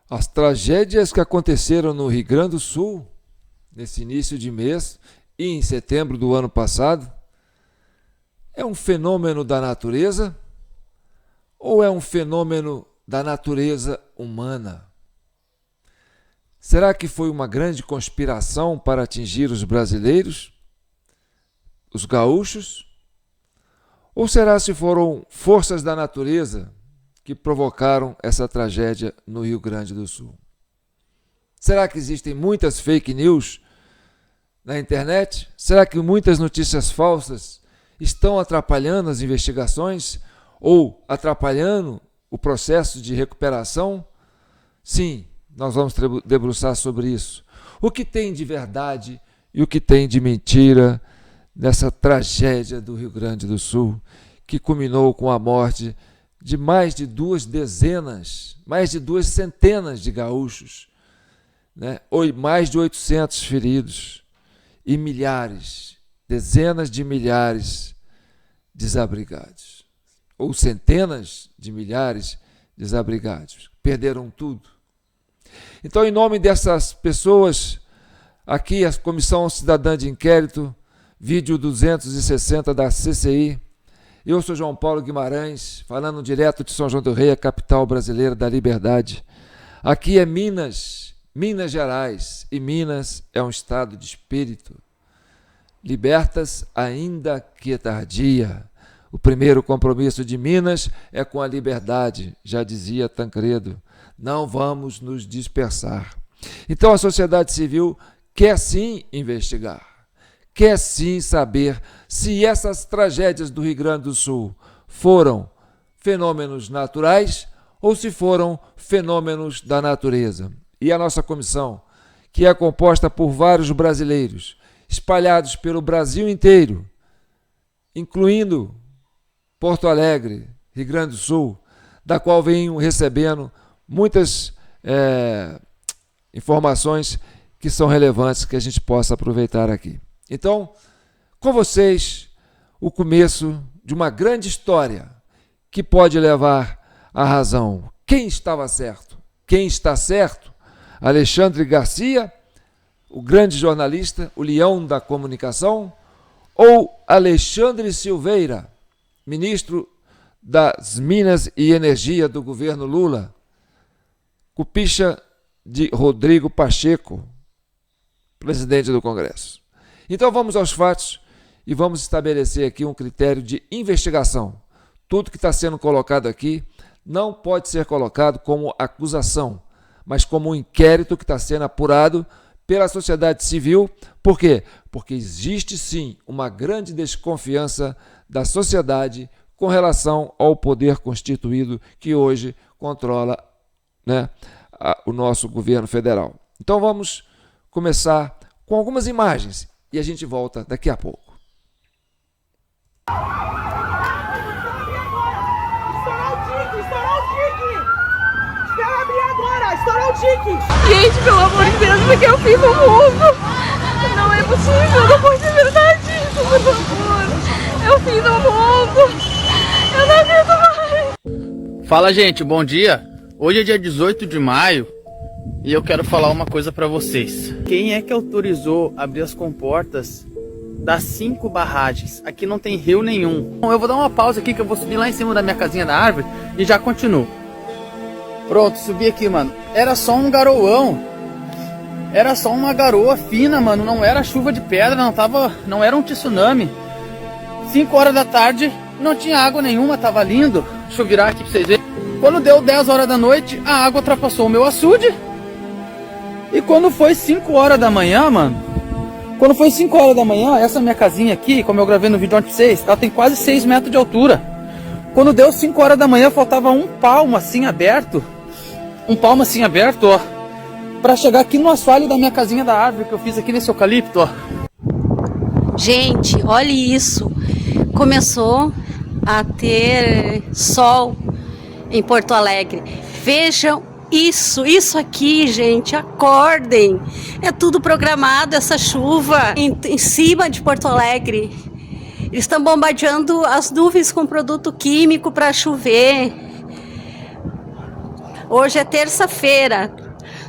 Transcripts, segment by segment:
As tragédias que aconteceram no Rio Grande do Sul, nesse início de mês e em setembro do ano passado, é um fenômeno da natureza ou é um fenômeno da natureza humana? Será que foi uma grande conspiração para atingir os brasileiros, os gaúchos? Ou será se foram forças da natureza que provocaram essa tragédia no Rio Grande do Sul? Será que existem muitas fake news na internet? Será que muitas notícias falsas estão atrapalhando as investigações ou atrapalhando o processo de recuperação? Sim, nós vamos debruçar sobre isso. O que tem de verdade e o que tem de mentira nessa tragédia do Rio Grande do Sul, que culminou com a morte de mais de 2 dezenas, mais de 2 centenas de gaúchos, né? Mais de 800 feridos e milhares, dezenas de milhares desabrigados, ou centenas de milhares desabrigados, perderam tudo. Então, em nome dessas pessoas, aqui a Comissão Cidadã de Inquérito, vídeo 260 da CCI, eu sou João Paulo Guimarães, falando direto de São João del Rei, a capital brasileira da liberdade. Aqui é Minas, Minas Gerais, e Minas é um estado de espírito. Libertas ainda que tardia. O primeiro compromisso de Minas é com a liberdade, já dizia Tancredo. Não vamos nos dispersar. Então a sociedade civil quer sim investigar, quer sim saber se essas tragédias do Rio Grande do Sul foram fenômenos naturais ou se foram fenômenos da natureza. E a nossa comissão, que é composta por vários brasileiros, espalhados pelo Brasil inteiro, incluindo Porto Alegre, Rio Grande do Sul, da qual venho recebendo muitas informações que são relevantes, que a gente possa aproveitar aqui. Então, com vocês, o começo de uma grande história que pode levar à razão. Quem estava certo? Quem está certo? Alexandre Garcia, o grande jornalista, o leão da comunicação, ou Alexandre Silveira, ministro das Minas e Energia do governo Lula, cupicha de Rodrigo Pacheco, presidente do Congresso. Então vamos aos fatos e vamos estabelecer aqui um critério de investigação. Tudo que está sendo colocado aqui não pode ser colocado como acusação, mas como um inquérito que está sendo apurado pela sociedade civil. Por quê? Porque existe sim uma grande desconfiança da sociedade com relação ao poder constituído que hoje controla, né, o nosso governo federal. Então vamos começar com algumas imagens e a gente volta daqui a pouco. Estourou o tique! Gente, pelo amor de Deus, porque eu fiz no mundo! Não é possível, não pode ser verdade isso, por favor! Eu fiz no mundo! Eu não aguento mais! Fala, gente, bom dia! Hoje é dia 18 de maio e eu quero falar uma coisa pra vocês. Quem é que autorizou abrir as comportas das 5 barragens? Aqui não tem rio nenhum. Bom, eu vou dar uma pausa aqui que eu vou subir lá em cima da minha casinha da árvore e já continuo. Pronto, subi aqui, mano. Era só um garoão. Era só uma garoa fina, mano. Não era chuva de pedra, não era um tsunami. 5 horas da tarde, não tinha água nenhuma, tava lindo. Deixa eu virar aqui pra vocês verem. Quando deu 10 horas da noite, a água ultrapassou o meu açude. E quando foi 5 horas da manhã, mano, quando foi 5 horas da manhã, essa minha casinha aqui, como eu gravei no vídeo ontem pra vocês, ela tem quase 6 metros de altura. Quando deu 5 horas da manhã, faltava um palmo assim aberto, ó, pra chegar aqui no assoalho da minha casinha da árvore que eu fiz aqui nesse eucalipto, ó. Gente, olhe isso. Começou a ter sol em Porto Alegre. Vejam isso aqui, gente, acordem. É tudo programado, essa chuva em cima de Porto Alegre. Eles estão bombardeando as nuvens com produto químico para chover. Hoje é terça-feira.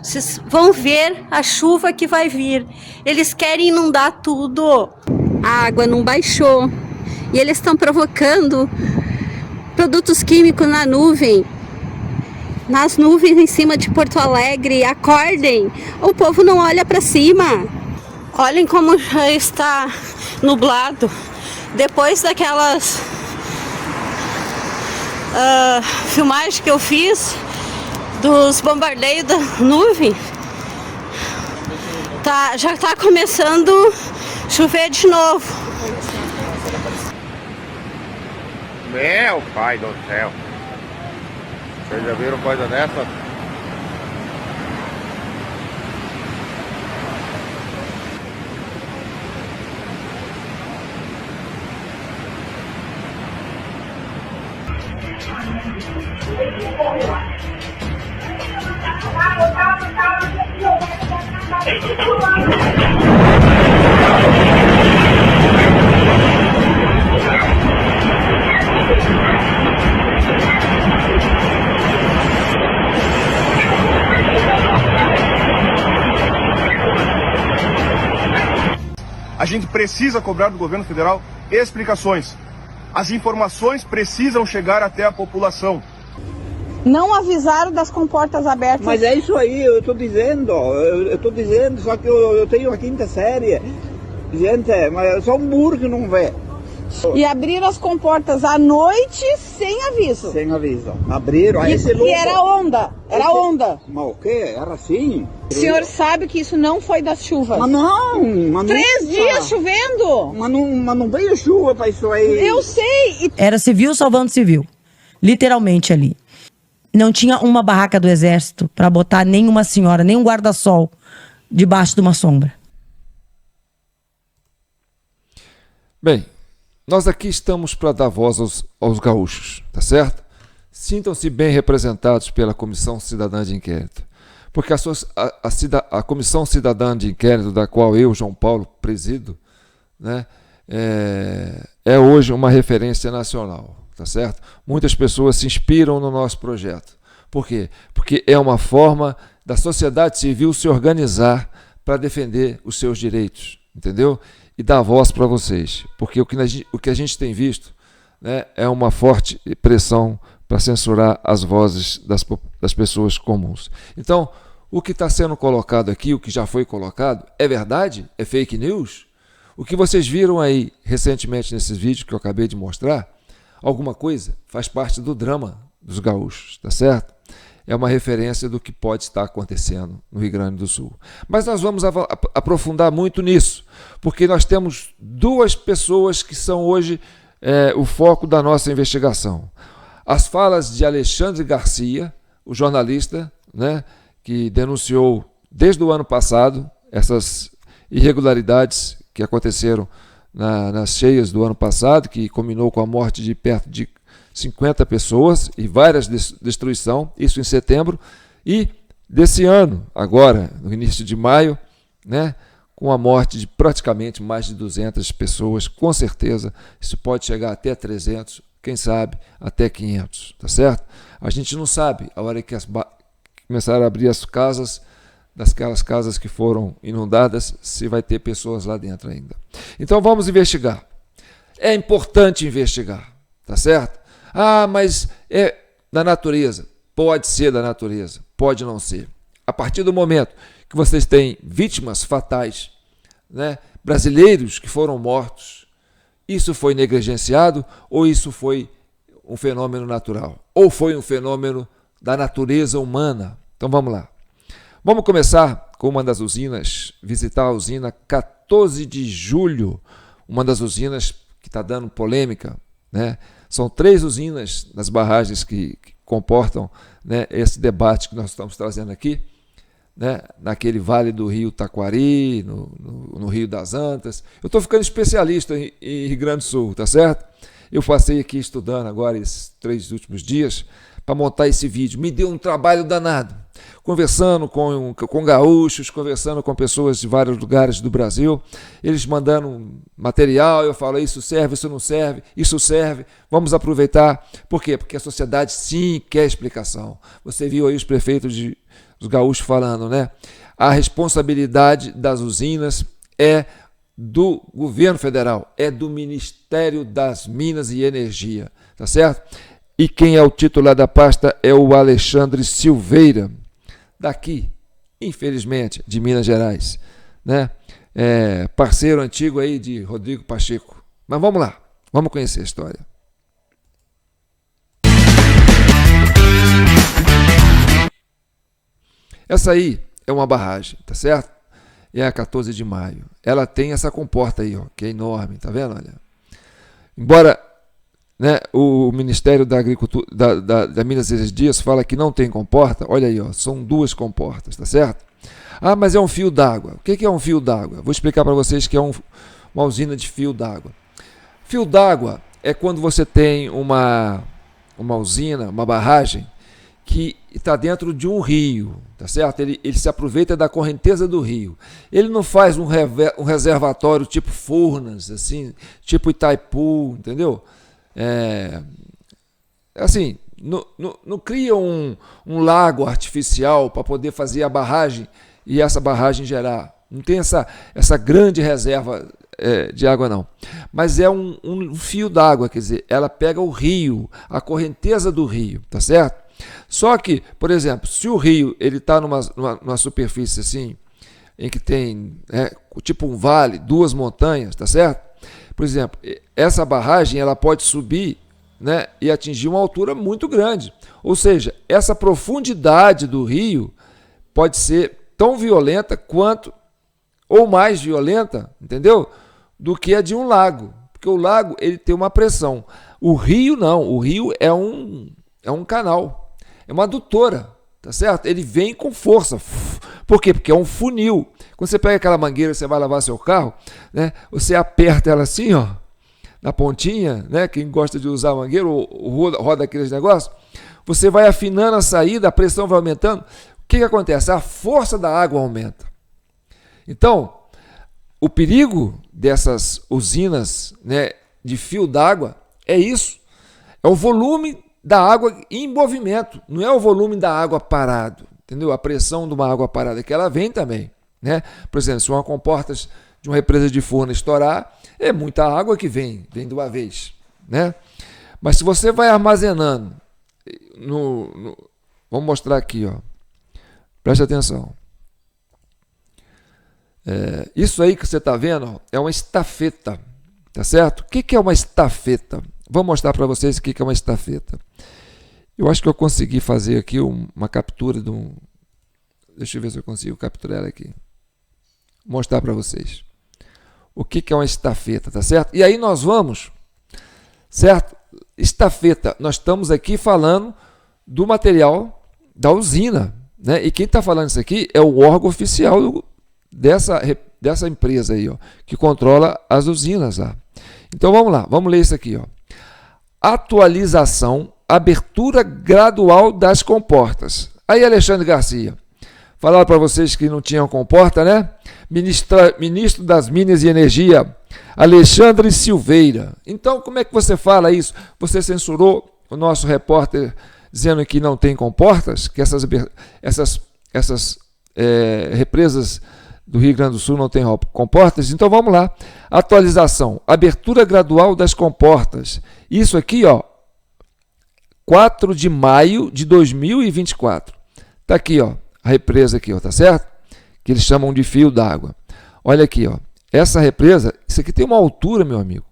Vocês vão ver a chuva que vai vir. Eles querem inundar tudo. A água não baixou. E eles estão provocando produtos químicos na nuvem. Nas nuvens em cima de Porto Alegre. Acordem. O povo não olha para cima. Olhem como já está nublado. Depois daquelas filmagens que eu fiz dos bombardeios da nuvem, já está começando a chover de novo. Meu pai do céu! Vocês já viram coisa dessa? A gente precisa cobrar do governo federal explicações. As informações precisam chegar até a população. Não avisaram das comportas abertas. Mas é isso aí, eu estou dizendo, só que eu tenho a quinta série. Gente, mas só um burro que não vê. E abriram as comportas à noite sem aviso. Sem aviso. Abriram, aí esse louco... E era onda, era onda. Mas o quê? Era assim? O senhor sabe que isso não foi das chuvas. Mas não, 3 dias chovendo. Mas não veio chuva para isso aí. Eu sei. Era civil salvando civil, literalmente ali. Não tinha uma barraca do exército para botar nenhuma senhora, nem um guarda-sol debaixo de uma sombra. Bem, nós aqui estamos para dar voz aos gaúchos, tá certo? Sintam-se bem representados pela Comissão Cidadã de Inquérito, porque a Comissão Cidadã de Inquérito, da qual eu, João Paulo, presido, né, é hoje uma referência nacional, tá certo? Muitas pessoas se inspiram no nosso projeto. Por quê? Porque é uma forma da sociedade civil se organizar para defender os seus direitos, entendeu? E dar voz para vocês, porque o que a gente tem visto, né, é uma forte pressão para censurar as vozes das pessoas comuns. Então, o que está sendo colocado aqui, o que já foi colocado, é verdade? É fake news? O que vocês viram aí recentemente nesses vídeos que eu acabei de mostrar, alguma coisa faz parte do drama dos gaúchos, tá certo? É uma referência do que pode estar acontecendo no Rio Grande do Sul. Mas nós vamos aprofundar muito nisso, porque nós temos 2 pessoas que são hoje o foco da nossa investigação. As falas de Alexandre Garcia, o jornalista, né, que denunciou desde o ano passado essas irregularidades que aconteceram nas cheias do ano passado, que culminou com a morte de perto de 50 pessoas e várias destruição, isso em setembro, e desse ano, agora, no início de maio, né, com a morte de praticamente mais de 200 pessoas, com certeza isso pode chegar até 300, quem sabe até 500, tá certo? A gente não sabe, a hora que começaram a abrir as casas, daquelas casas que foram inundadas, se vai ter pessoas lá dentro ainda. Então vamos investigar. É importante investigar, tá certo? Ah, mas é da natureza. Pode ser da natureza, pode não ser. A partir do momento que vocês têm vítimas fatais, né, brasileiros que foram mortos, isso foi negligenciado ou isso foi um fenômeno natural? Ou foi um fenômeno da natureza humana? Então vamos lá. Vamos começar com uma das usinas, visitar a usina 14 de julho, uma das usinas que está dando polêmica, né? São 3 usinas nas barragens que comportam, né, esse debate que nós estamos trazendo aqui, né, naquele vale do rio Taquari, no Rio das Antas. Eu estou ficando especialista em Rio Grande do Sul, tá certo? Eu passei aqui estudando agora esses 3 últimos dias para montar esse vídeo. Me deu um trabalho danado. Conversando com gaúchos, conversando com pessoas de vários lugares do Brasil, eles mandando material, eu falo, isso serve, isso não serve, isso serve, vamos aproveitar. Por quê? Porque a sociedade sim quer explicação. Você viu aí os prefeitos dos gaúchos falando, né? A responsabilidade das usinas é do governo federal, é do Ministério das Minas e Energia, tá certo? E quem é o titular da pasta é o Alexandre Silveira, daqui, infelizmente, de Minas Gerais, né? Parceiro antigo aí de Rodrigo Pacheco. Mas vamos lá, vamos conhecer a história. Essa aí é uma barragem, tá certo? É a 14 de maio. Ela tem essa comporta aí, ó, que é enorme, tá vendo? Olha. Embora, né, o Ministério da Agricultura, da Minas e Energia fala que não tem comporta, olha aí, ó, são 2 comportas, tá certo? Ah, mas é um fio d'água. O que é um fio d'água? Vou explicar para vocês que é uma usina de fio d'água. Fio d'água é quando você tem uma usina, uma barragem, que está dentro de um rio, tá certo? Ele se aproveita da correnteza do rio. Ele não faz um reservatório tipo Furnas, assim, tipo Itaipu, entendeu? Assim, não cria um lago artificial para poder fazer a barragem e essa barragem gerar. Não tem essa grande reserva de água, não. Mas é um fio d'água, quer dizer, ela pega o rio, a correnteza do rio, tá certo? Só que, por exemplo, se o rio está numa superfície assim, em que tem tipo um vale, 2 montanhas, tá certo? Por exemplo, essa barragem ela pode subir, né, e atingir uma altura muito grande. Ou seja, essa profundidade do rio pode ser tão violenta quanto, ou mais violenta, entendeu? Do que a de um lago. Porque o lago ele tem uma pressão. O rio não, o rio é um canal. É uma adutora, tá certo? Ele vem com força. Por quê? Porque é um funil. Quando você pega aquela mangueira, você vai lavar seu carro, né? Você aperta ela assim, ó, na pontinha, né? Quem gosta de usar a mangueira ou roda aqueles negócios, você vai afinando a saída, a pressão vai aumentando. O que acontece? A força da água aumenta. Então, o perigo dessas usinas, né, de fio d'água é isso. É o volume da água em movimento, não é o volume da água parado, entendeu? A pressão de uma água parada que ela vem também, né? Por exemplo, se uma comporta de uma represa de Furnas estourar, é muita água que vem de uma vez, né? Mas se você vai armazenando, vamos mostrar aqui, ó. Preste atenção. Isso aí que você está vendo, ó, é uma estafeta, tá certo? O que é uma estafeta? Vou mostrar para vocês o que é uma estafeta. Eu acho que eu consegui fazer aqui uma captura de um... Deixa eu ver se eu consigo capturar ela aqui. Mostrar para vocês. O que é uma estafeta, tá certo? E aí nós vamos, certo? Estafeta, nós estamos aqui falando do material da usina, né? E quem está falando isso aqui é o órgão oficial dessa empresa aí, ó, que controla as usinas lá. Então vamos lá, vamos ler isso aqui, ó. Atualização, abertura gradual das comportas. Aí, Alexandre Garcia, falaram para vocês que não tinham comporta, né? Ministro das Minas e Energia, Alexandre Silveira. Então, como é que você fala isso? Você censurou o nosso repórter dizendo que não tem comportas, que essas represas do Rio Grande do Sul não tem comportas? Então vamos lá. Atualização, abertura gradual das comportas. Isso aqui, ó, 4 de maio de 2024. Tá aqui, ó, a represa aqui, ó, tá certo? Que eles chamam de fio d'água. Olha aqui, ó. Essa represa, isso aqui tem uma altura, meu amigo,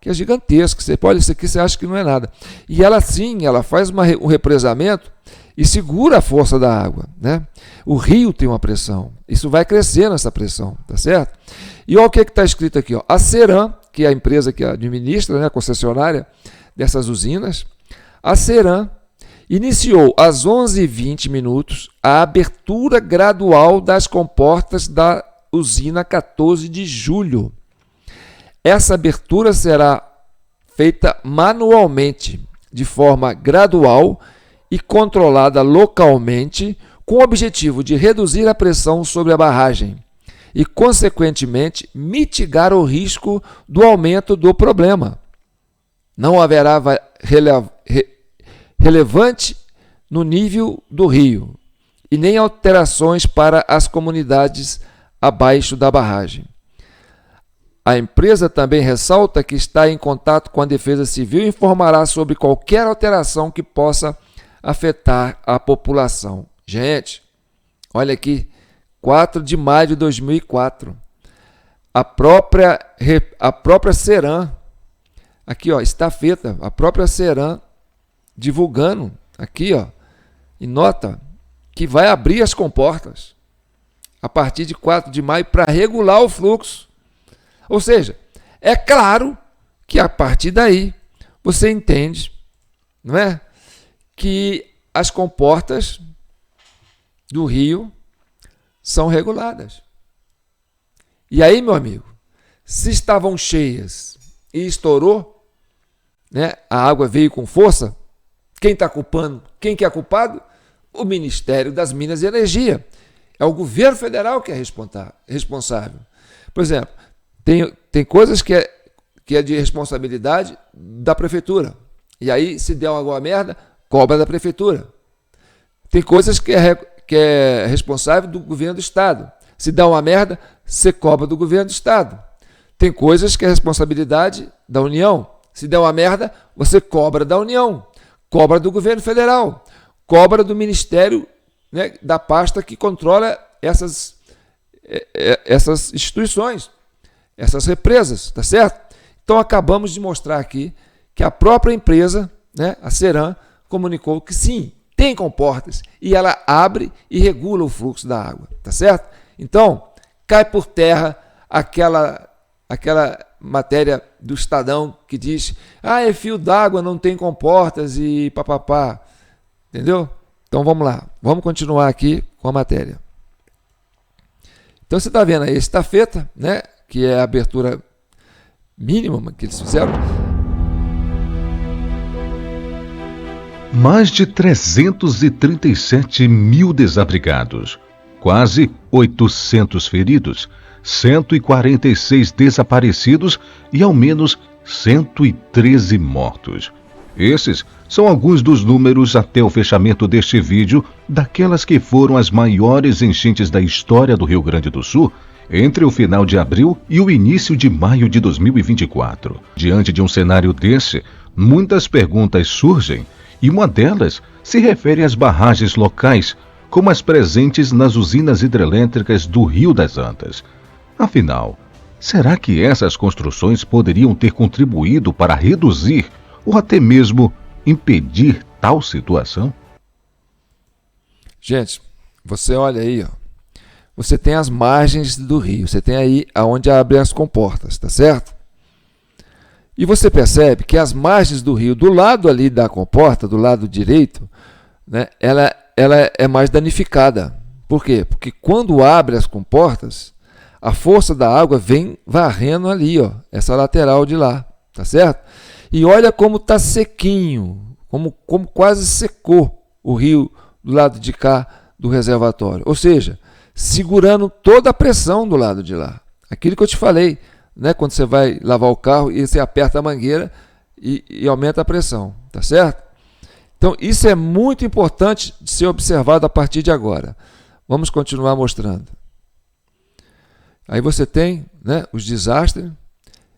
que é gigantesca. Você pode, isso aqui você acha que não é nada. E ela sim, ela faz um represamento e segura a força da água, né? O rio tem uma pressão, isso vai crescer nessa pressão, tá certo? E olha o que está escrito aqui, ó. A Ceram, que é a empresa que administra, né, a concessionária dessas usinas, a Ceram iniciou às 11h20 a abertura gradual das comportas da usina 14 de julho. Essa abertura será feita manualmente, de forma gradual e controlada localmente, com o objetivo de reduzir a pressão sobre a barragem e, consequentemente, mitigar o risco do aumento do problema. Não haverá relevante no nível do rio e nem alterações para as comunidades abaixo da barragem. A empresa também ressalta que está em contato com a Defesa Civil e informará sobre qualquer alteração que possa afetar a população. Gente, olha aqui, 4 de maio de 2004, a própria Ceram, aqui ó, estafeta, a própria Ceram divulgando aqui ó, em nota, que vai abrir as comportas a partir de 4 de maio para regular o fluxo. Ou seja, é claro que a partir daí você entende, não é, que as comportas do rio são reguladas. E aí, meu amigo, se estavam cheias e estourou, né, a água veio com força, quem está culpando? Quem que é culpado? O Ministério das Minas e Energia. É o governo federal que é responsável. Por exemplo, tem coisas que é de responsabilidade da prefeitura. E aí, se der alguma merda, cobra da prefeitura. Tem coisas que é responsável do governo do estado. Se dá uma merda, você cobra do governo do estado. Tem coisas que é responsabilidade da União. Se der uma merda, você cobra da União. Cobra do governo federal. Cobra do Ministério, né, da pasta que controla essas instituições, essas represas, tá certo? Então acabamos de mostrar aqui que a própria empresa, né, a Ceram, comunicou que sim, tem comportas e ela abre e regula o fluxo da água, tá certo? Então, cai por terra aquela matéria do Estadão que diz: ah, é fio d'água, não tem comportas e papapá. Entendeu? Então vamos lá, vamos continuar aqui com a matéria. Então você está vendo aí, estafeta, né, que é a abertura mínima que eles fizeram. Mais de 337 mil desabrigados, quase 800 feridos, 146 desaparecidos e ao menos 113 mortos. Esses são alguns dos números até o fechamento deste vídeo daquelas que foram as maiores enchentes da história do Rio Grande do Sul entre o final de abril e o início de maio de 2024. Diante de um cenário desse, muitas perguntas surgem e uma delas se refere às barragens locais, como as presentes nas usinas hidrelétricas do Rio das Antas. Afinal, será que essas construções poderiam ter contribuído para reduzir ou até mesmo impedir tal situação? Gente, você olha aí, ó, você tem as margens do rio, você tem aí aonde abrem as comportas, tá certo? E você percebe que as margens do rio, do lado ali da comporta, do lado direito, né, ela é mais danificada. Por quê? Porque quando abre as comportas, a força da água vem varrendo ali, ó, essa lateral de lá, tá certo? E olha como está sequinho, como quase secou o rio do lado de cá do reservatório. Ou seja, segurando toda a pressão do lado de lá. Aquilo que eu te falei, né, quando você vai lavar o carro e você aperta a mangueira e aumenta a pressão, tá certo? Então isso é muito importante de ser observado a partir de agora. Vamos continuar mostrando. Aí você tem, né, os desastres,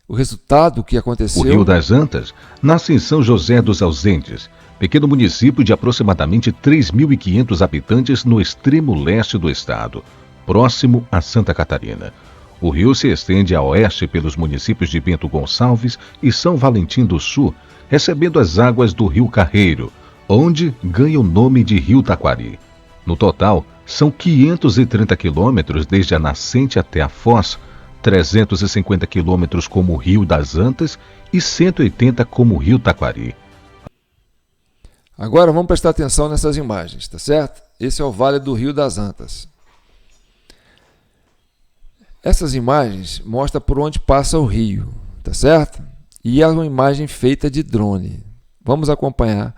o resultado que aconteceu. O Rio das Antas nasce em São José dos Ausentes, pequeno município de aproximadamente 3.500 habitantes no extremo leste do estado, próximo a Santa Catarina. O rio se estende a oeste pelos municípios de Bento Gonçalves e São Valentim do Sul, recebendo as águas do Rio Carreiro, onde ganha o nome de Rio Taquari. No total, são 530 quilômetros desde a nascente até a foz, 350 quilômetros como o Rio das Antas e 180 como o Rio Taquari. Agora vamos prestar atenção nessas imagens, tá certo? Esse é o Vale do Rio das Antas. Essas imagens mostram por onde passa o rio, tá certo? E é uma imagem feita de drone. Vamos acompanhar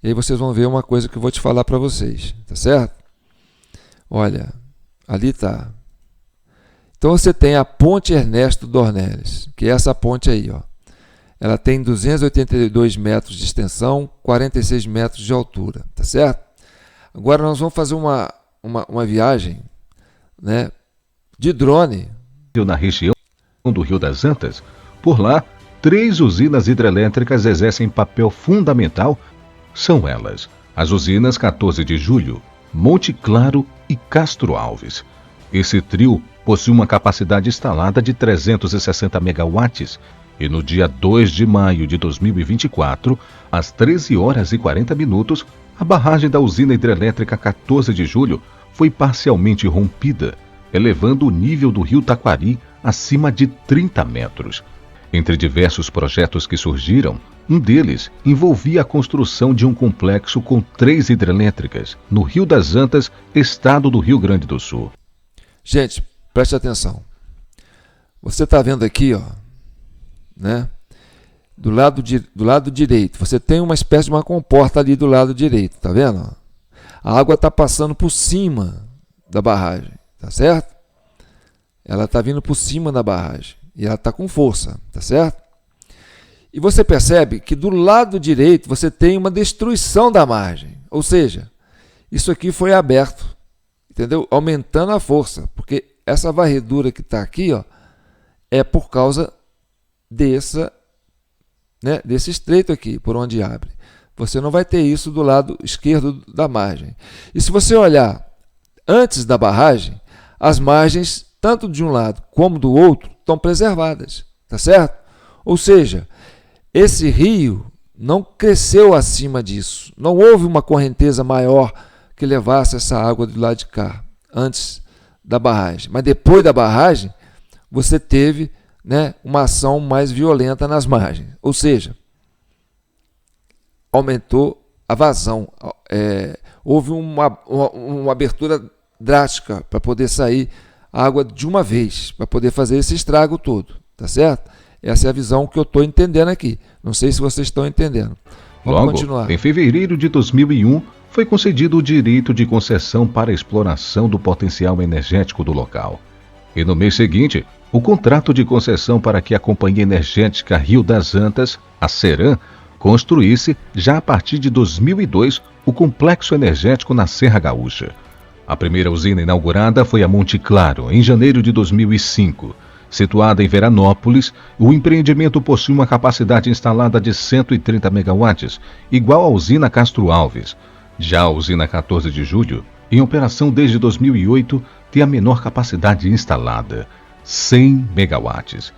e aí vocês vão ver uma coisa que eu vou te falar para vocês, tá certo? Olha, ali está. Então você tem a ponte Ernesto Dornelles, que é essa ponte aí, ó. Ela tem 282 metros de extensão, 46 metros de altura, tá certo? Agora nós vamos fazer uma viagem, né, de drone. Na região do Rio das Antas, por lá, 3 usinas hidrelétricas exercem papel fundamental. São elas as usinas 14 de Julho, Monte Claro e Castro Alves. Esse trio possui uma capacidade instalada de 360 megawatts e no dia 2 de maio de 2024, às 13 horas e 40 minutos, a barragem da usina hidrelétrica 14 de Julho foi parcialmente rompida, elevando o nível do rio Taquari acima de 30 metros. Entre diversos projetos que surgiram, um deles envolvia a construção de um complexo com 3 hidrelétricas no Rio das Antas, estado do Rio Grande do Sul. Gente, preste atenção. Você está vendo aqui, ó, né? Do lado direito, você tem uma espécie de uma comporta ali do lado direito, tá vendo? A água está passando por cima da barragem, tá certo? Ela está vindo por cima da barragem e ela está com força, tá certo? E você percebe que do lado direito você tem uma destruição da margem, ou seja, isso aqui foi aberto, entendeu? Aumentando a força, porque essa varredura que está aqui, ó, é por causa desse estreito aqui, por onde abre. Você não vai ter isso do lado esquerdo da margem. E se você olhar antes da barragem, as margens, tanto de um lado como do outro, estão preservadas, tá certo? Ou seja, esse rio não cresceu acima disso. Não houve uma correnteza maior que levasse essa água do lado de cá, antes da barragem. Mas depois da barragem, você teve, né, uma ação mais violenta nas margens. Ou seja, aumentou a vazão. Houve uma abertura drástica para poder sair água de uma vez, para poder fazer esse estrago todo. Tá certo? Essa é a visão que eu estou entendendo aqui. Não sei se vocês estão entendendo. Vamos continuar. Em fevereiro de 2001, foi concedido o direito de concessão para a exploração do potencial energético do local. E no mês seguinte, o contrato de concessão para que a Companhia Energética Rio das Antas, a Ceram, construísse, já a partir de 2002, o complexo energético na Serra Gaúcha. A primeira usina inaugurada foi a Monte Claro, em janeiro de 2005. Situada em Veranópolis, o empreendimento possui uma capacidade instalada de 130 megawatts, igual à usina Castro Alves. Já a usina 14 de Julho, em operação desde 2008, tem a menor capacidade instalada, 100 megawatts.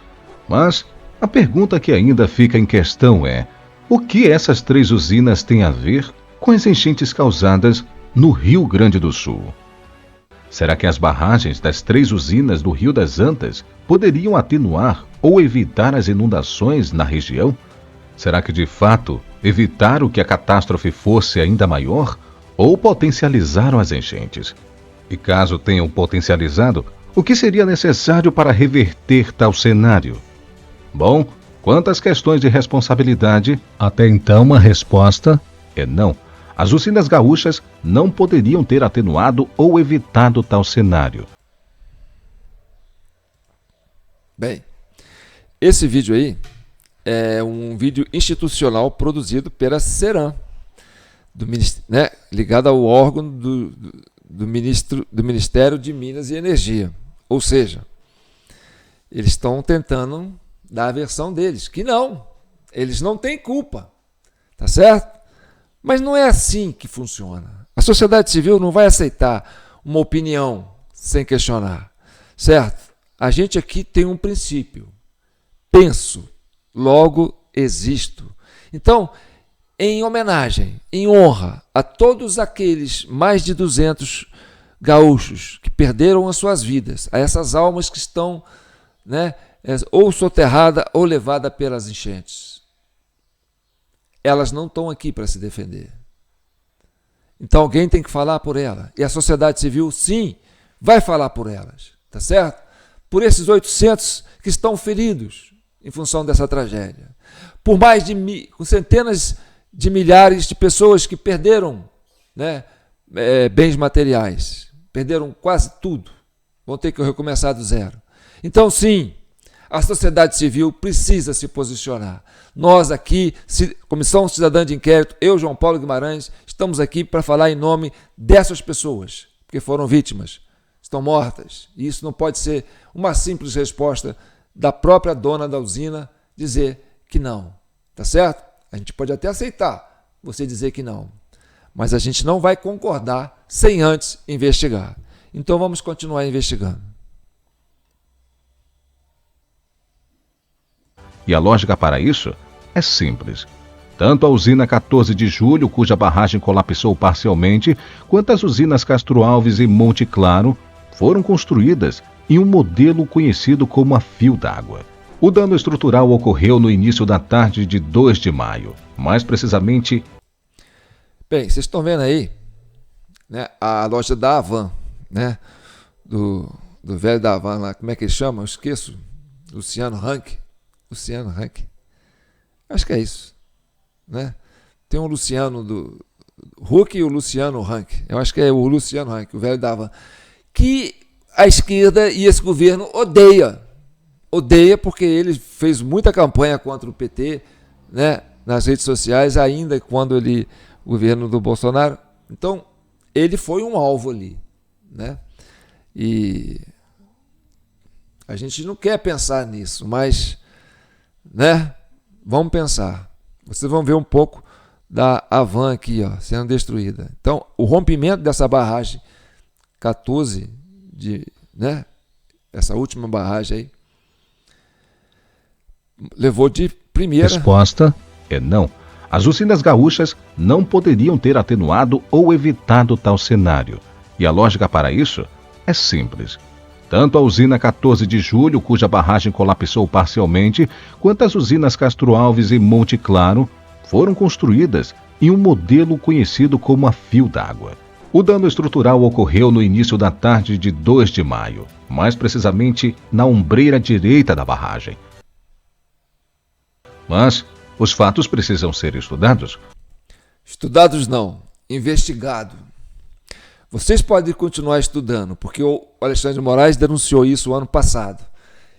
Mas a pergunta que ainda fica em questão é: o que essas 3 usinas têm a ver com as enchentes causadas no Rio Grande do Sul? Será que as barragens das 3 usinas do Rio das Antas poderiam atenuar ou evitar as inundações na região? Será que, de fato, evitaram que a catástrofe fosse ainda maior ou potencializaram as enchentes? E caso tenham potencializado, o que seria necessário para reverter tal cenário? Bom, quanto às questões de responsabilidade, até então a resposta é não. As usinas gaúchas não poderiam ter atenuado ou evitado tal cenário. Bem, esse vídeo aí é um vídeo institucional produzido pela Ceram, né, ligado ao órgão do Ministério de Minas e Energia. Ou seja, eles estão tentando dar a versão deles, que não, eles não têm culpa, tá certo? Mas não é assim que funciona. A sociedade civil não vai aceitar uma opinião sem questionar, certo? A gente aqui tem um princípio. Penso, logo existo. Então, em homenagem, em honra a todos aqueles mais de 200 gaúchos que perderam as suas vidas, a essas almas que estão, né, ou soterradas ou levadas pelas enchentes. Elas não estão aqui para se defender. Então alguém tem que falar por ela. E a sociedade civil, sim, vai falar por elas. Tá certo? Por esses 800 que estão feridos em função dessa tragédia. Por mais de centenas de milhares de pessoas que perderam, né, bens materiais. perderam quase tudo, vão ter que recomeçar do zero. Então, sim, a sociedade civil precisa se posicionar. Nós aqui, Comissão Cidadã de Inquérito, eu, João Paulo Guimarães, estamos aqui para falar em nome dessas pessoas, porque foram vítimas, estão mortas. E isso não pode ser uma simples resposta da própria dona da usina dizer que não, tá certo? A gente pode até aceitar você dizer que não, mas a gente não vai concordar sem antes investigar. Então vamos continuar investigando. E a lógica para isso é simples. Tanto a usina 14 de Julho, cuja barragem colapsou parcialmente, quanto as usinas Castro Alves e Monte Claro foram construídas em um modelo conhecido como a fio d'água. O dano estrutural ocorreu no início da tarde de 2 de maio, mais precisamente... Bem, vocês estão vendo aí, né, a loja da Havan, né, do velho da Havan lá, como é que ele chama? Eu esqueço. Luciano Huck. Acho que é isso, né? Tem um Luciano do Huck e o Luciano Huck. Eu acho que é o Luciano Huck, o velho da Havan, que a esquerda e esse governo odeia porque ele fez muita campanha contra o PT, né, nas redes sociais, ainda quando o governo do Bolsonaro. Então, ele foi um alvo ali, né? E a gente não quer pensar nisso, mas, né, vamos pensar. Vocês vão ver um pouco da Havan aqui, ó, sendo destruída. Então, o rompimento dessa barragem 14 né, essa última barragem aí, levou de primeira... Resposta é não. As usinas gaúchas não poderiam ter atenuado ou evitado tal cenário. E a lógica para isso é simples. Tanto a usina 14 de Julho, cuja barragem colapsou parcialmente, quanto as usinas Castro Alves e Monte Claro foram construídas em um modelo conhecido como a fio d'água. O dano estrutural ocorreu no início da tarde de 2 de maio, mais precisamente na ombreira direita da barragem. Mas os fatos precisam ser estudados. Estudados não, investigado. Vocês podem continuar estudando, porque o Alexandre de Moraes denunciou isso o ano passado.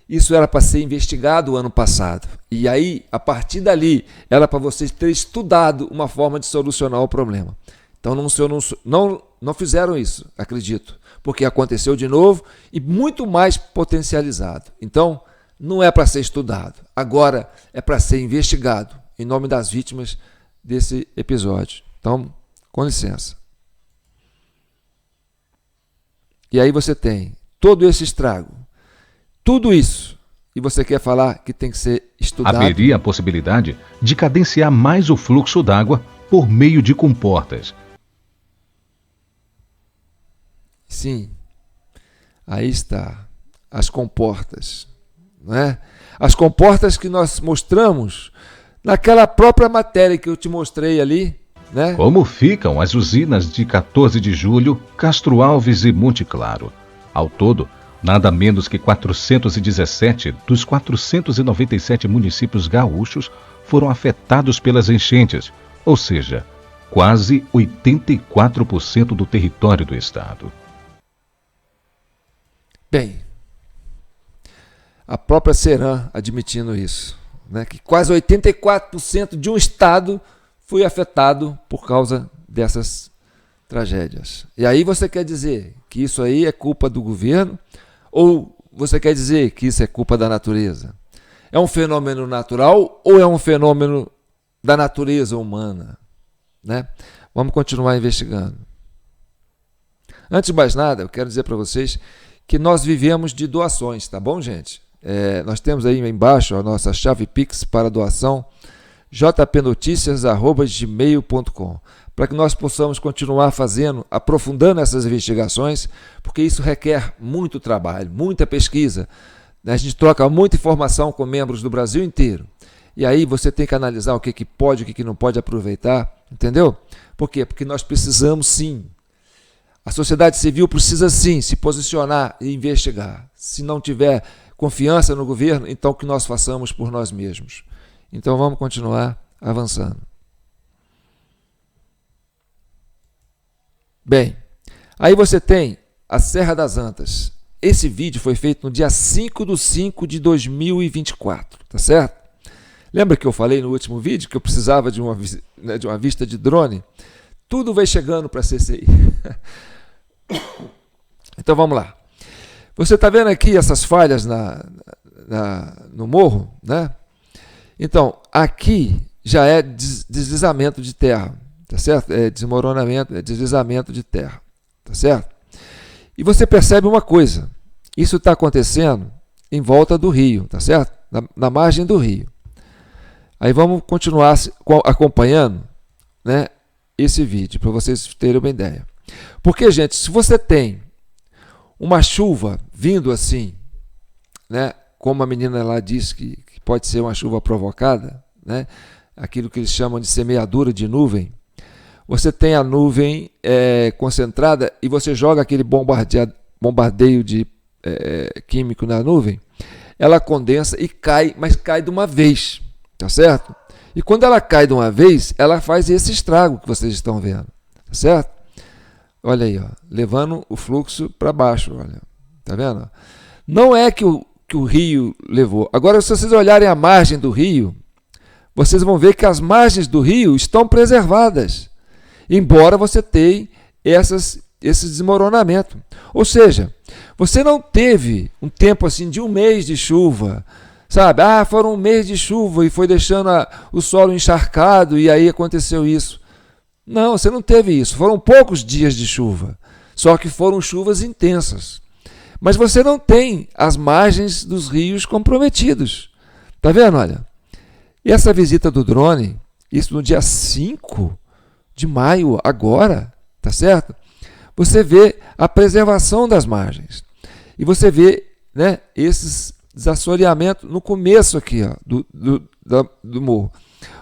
Isso era para ser investigado o ano passado. E aí, a partir dali, era para vocês terem estudado uma forma de solucionar o problema. Então não fizeram isso, acredito, porque aconteceu de novo e muito mais potencializado. Então, não é para ser estudado. Agora é para ser investigado em nome das vítimas desse episódio. Então, com licença. E aí você tem todo esse estrago, tudo isso, e você quer falar que tem que ser estudado? Haveria a possibilidade de cadenciar mais o fluxo d'água por meio de comportas. Sim, aí está, as comportas, né? As comportas que nós mostramos naquela própria matéria que eu te mostrei ali, né? Como ficam as usinas de 14 de Julho, Castro Alves e Monte Claro? Ao todo, nada menos que 417 dos 497 municípios gaúchos foram afetados pelas enchentes, ou seja, quase 84% do território do estado. Bem, a própria Ceram admitindo isso, né, que quase 84% de um estado foi afetado por causa dessas tragédias. E aí você quer dizer que isso aí é culpa do governo ou você quer dizer que isso é culpa da natureza? É um fenômeno natural ou é um fenômeno da natureza humana, né? Vamos continuar investigando. Antes de mais nada, eu quero dizer para vocês que nós vivemos de doações, tá bom, gente? Nós temos aí embaixo a nossa chave Pix para doação, jpnoticias@gmail.com, para que nós possamos continuar fazendo, aprofundando essas investigações, porque isso requer muito trabalho, muita pesquisa. A gente troca muita informação com membros do Brasil inteiro. E aí você tem que analisar o que pode, o que não pode aproveitar, entendeu? Por quê? Porque nós precisamos sim. A sociedade civil precisa sim se posicionar e investigar. Se não tiver confiança no governo, então que nós façamos por nós mesmos. Então vamos continuar avançando. Bem, aí você tem a Serra das Antas. Esse vídeo foi feito no dia 5/5/2024, tá certo? Lembra que eu falei no último vídeo que eu precisava de uma vista de drone? Tudo vai chegando para a CCI. Então vamos lá. Você está vendo aqui essas falhas no morro, né? Então, aqui já é deslizamento de terra, tá certo? É desmoronamento, é deslizamento de terra, tá certo? E você percebe uma coisa, isso está acontecendo em volta do rio, tá certo? Na margem do rio. Aí vamos continuar acompanhando, né, esse vídeo, para vocês terem uma ideia. Porque, gente, se você tem uma chuva vindo assim, né, como a menina lá disse que pode ser uma chuva provocada, né, aquilo que eles chamam de semeadura de nuvem, você tem a nuvem concentrada e você joga aquele bombardeio de químico na nuvem, ela condensa e cai, mas cai de uma vez, tá certo? E quando ela cai de uma vez, ela faz esse estrago que vocês estão vendo, tá certo? Olha aí, ó, levando o fluxo para baixo, olha, tá vendo? Não é que o rio levou. Agora, se vocês olharem a margem do rio, vocês vão ver que as margens do rio estão preservadas, embora você tenha esse desmoronamento. Ou seja, você não teve um tempo assim de um mês de chuva, sabe? Foram um mês de chuva e foi deixando o solo encharcado e aí aconteceu isso. Não, você não teve isso. Foram poucos dias de chuva, só que foram chuvas intensas. Mas você não tem as margens dos rios comprometidos. Tá vendo? Olha, e essa visita do drone, isso no dia 5 de maio, agora, tá certo? Você vê a preservação das margens. E você vê, né, esses desassoreamentos no começo aqui, ó, do morro.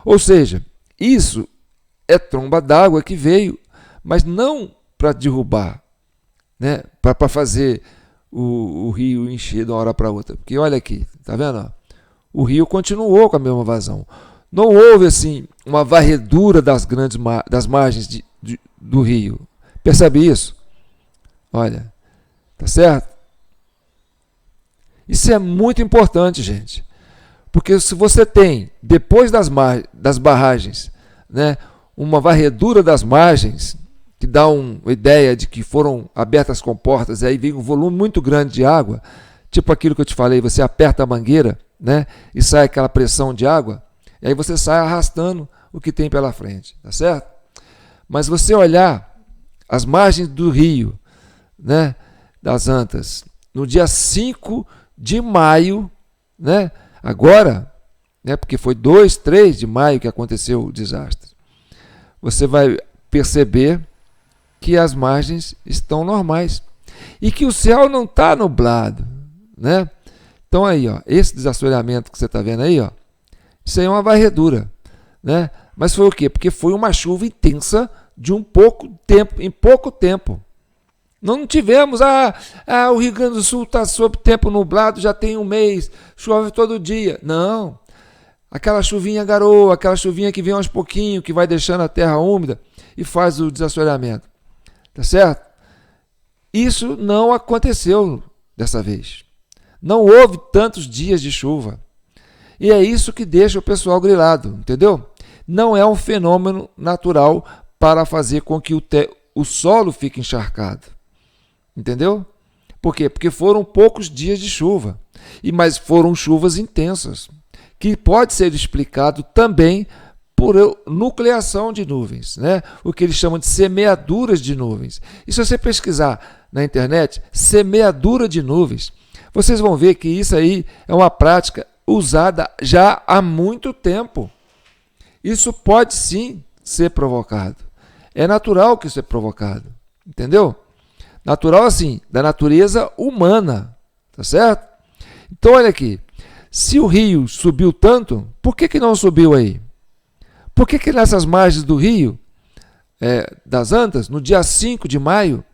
Ou seja, isso é tromba d'água que veio, mas não para derrubar, né, para fazer o rio encher de uma hora para outra. Porque olha aqui, tá vendo? Ó? O rio continuou com a mesma vazão. Não houve assim uma varredura das margens do rio. Percebe isso? Olha, tá certo? Isso é muito importante, gente. Porque se você tem, depois das barragens, né, uma varredura das margens, que dá uma ideia de que foram abertas comportas, e aí vem um volume muito grande de água, tipo aquilo que eu te falei, você aperta a mangueira, né, e sai aquela pressão de água, e aí você sai arrastando o que tem pela frente, tá certo? Mas você olhar as margens do rio, né, das Antas, no dia 5 de maio, né, agora, né, porque foi 2, 3 de maio que aconteceu o desastre, você vai perceber que as margens estão normais e que o céu não está nublado, né? Então aí, ó, esse desassoreamento que você está vendo aí, ó, isso aí é uma varredura, né? Mas foi o quê? Porque foi uma chuva intensa de em pouco tempo. Não tivemos, o Rio Grande do Sul está sob tempo nublado, já tem um mês, chove todo dia. Não. Aquela chuvinha garoa, aquela chuvinha que vem aos pouquinhos, que vai deixando a terra úmida e faz o desassoreamento. Tá certo? Isso não aconteceu dessa vez. Não houve tantos dias de chuva. E é isso que deixa o pessoal grilado, entendeu? Não é um fenômeno natural para fazer com que o solo fique encharcado. Entendeu? Por quê? Porque foram poucos dias de chuva, mas foram chuvas intensas, que pode ser explicado também por nucleação de nuvens, né? O que eles chamam de semeaduras de nuvens. E se você pesquisar na internet, semeadura de nuvens, vocês vão ver que isso aí é uma prática usada já há muito tempo. Isso pode sim ser provocado. É natural que isso é provocado, entendeu? Natural assim, da natureza humana, tá certo? Então olha aqui, se o rio subiu tanto, por que não subiu aí? Por que nessas margens do rio, das Antas, no dia 5 de maio,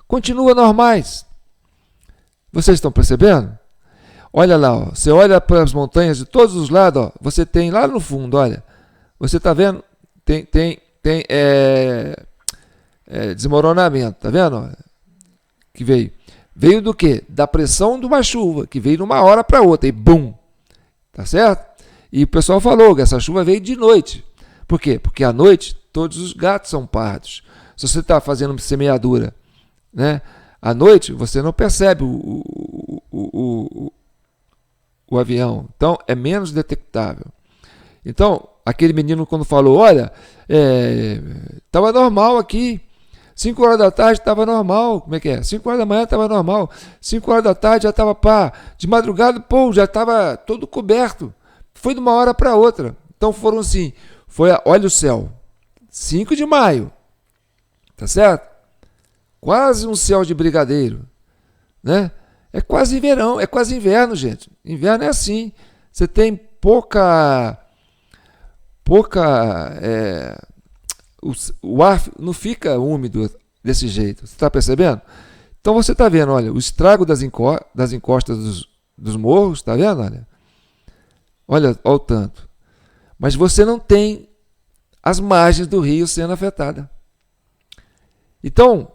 continua normais? Vocês estão percebendo? Olha lá, ó, você olha para as montanhas de todos os lados, ó, você tem lá no fundo, olha, você está vendo? Tem desmoronamento, tá vendo? que veio? Veio do quê? Da pressão de uma chuva, que veio de uma hora para outra, e bum! Tá certo? E o pessoal falou que essa chuva veio de noite. Por quê? Porque à noite todos os gatos são pardos. Se você está fazendo semeadura, né, à noite, você não percebe o avião. Então, é menos detectável. Então, aquele menino quando falou, olha, estava normal aqui, 5 horas da tarde estava normal, como é que é? 5 horas da manhã estava normal, 5 horas da tarde já estava de madrugada, já estava todo coberto. Foi de uma hora para outra. Então foram assim, olha o céu, 5 de maio, tá certo? Quase um céu de brigadeiro, né? É quase verão, é quase inverno, gente. Inverno é assim, você tem o ar não fica úmido desse jeito, você está percebendo? Então você está vendo, olha, o estrago das encostas dos morros, está vendo? Olha o tanto. Mas você não tem as margens do rio sendo afetadas. Então,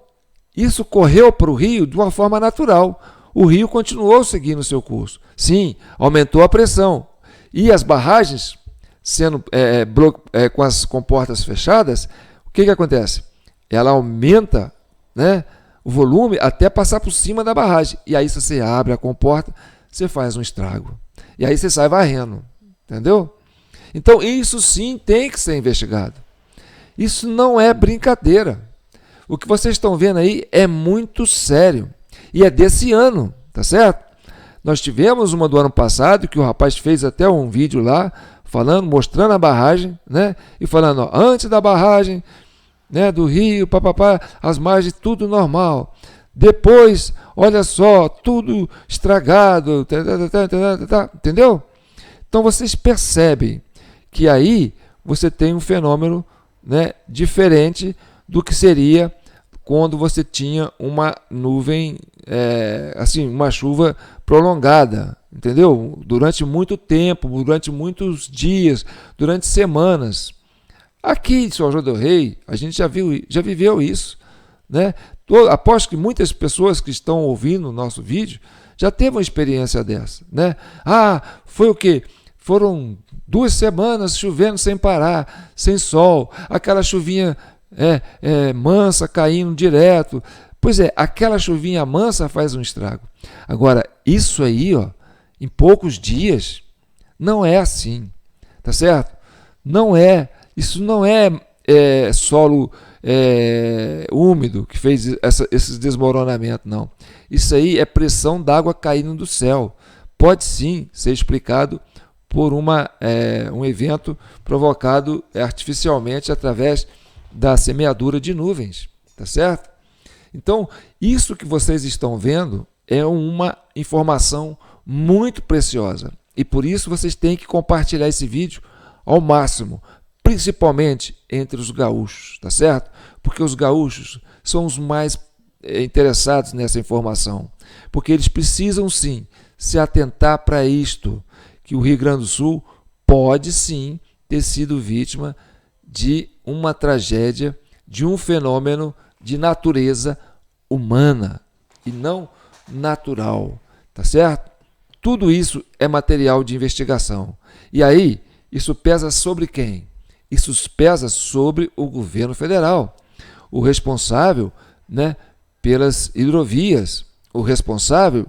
isso correu para o rio de uma forma natural. O rio continuou seguindo o seu curso. Sim, aumentou a pressão. E as barragens, sendo com as comportas fechadas, o que acontece? Ela aumenta, né, o volume até passar por cima da barragem. E aí, se você abre a comporta, você faz um estrago. E aí você sai varrendo. Entendeu? Então, isso sim tem que ser investigado. Isso não é brincadeira. O que vocês estão vendo aí é muito sério. E é desse ano, tá certo? Nós tivemos uma do ano passado, que o rapaz fez até um vídeo lá, mostrando a barragem, né? E falando, ó, antes da barragem, né, do rio, as margens, tudo normal. Depois, olha só, tudo estragado, entendeu? Então vocês percebem que aí você tem um fenômeno, né, diferente do que seria quando você tinha uma nuvem, uma chuva prolongada, entendeu? Durante muito tempo, durante muitos dias, durante semanas. Aqui em São João del Rei, a gente já viveu isso, né? Aposto que muitas pessoas que estão ouvindo o nosso vídeo já teve uma experiência dessa, né? Foi o quê? Foram 2 semanas chovendo sem parar, sem sol, aquela chuvinha mansa caindo direto. Pois é, aquela chuvinha mansa faz um estrago. Agora, isso aí, ó, em poucos dias, não é assim, tá certo? Não é, isso não é solo úmido que fez esses desmoronamentos, não. Isso aí é pressão d'água caindo do céu. Pode sim ser explicado por um evento provocado artificialmente através da semeadura de nuvens, tá certo? Então, isso que vocês estão vendo é uma informação muito preciosa e por isso vocês têm que compartilhar esse vídeo ao máximo, principalmente entre os gaúchos, tá certo? Porque os gaúchos são os mais interessados nessa informação, porque eles precisam sim se atentar para isto, que o Rio Grande do Sul pode sim ter sido vítima de uma tragédia, de um fenômeno de natureza humana e não natural, tá certo? Tudo isso é material de investigação. E aí, isso pesa sobre quem? Isso pesa sobre o governo federal, o responsável, né, pelas hidrovias, o responsável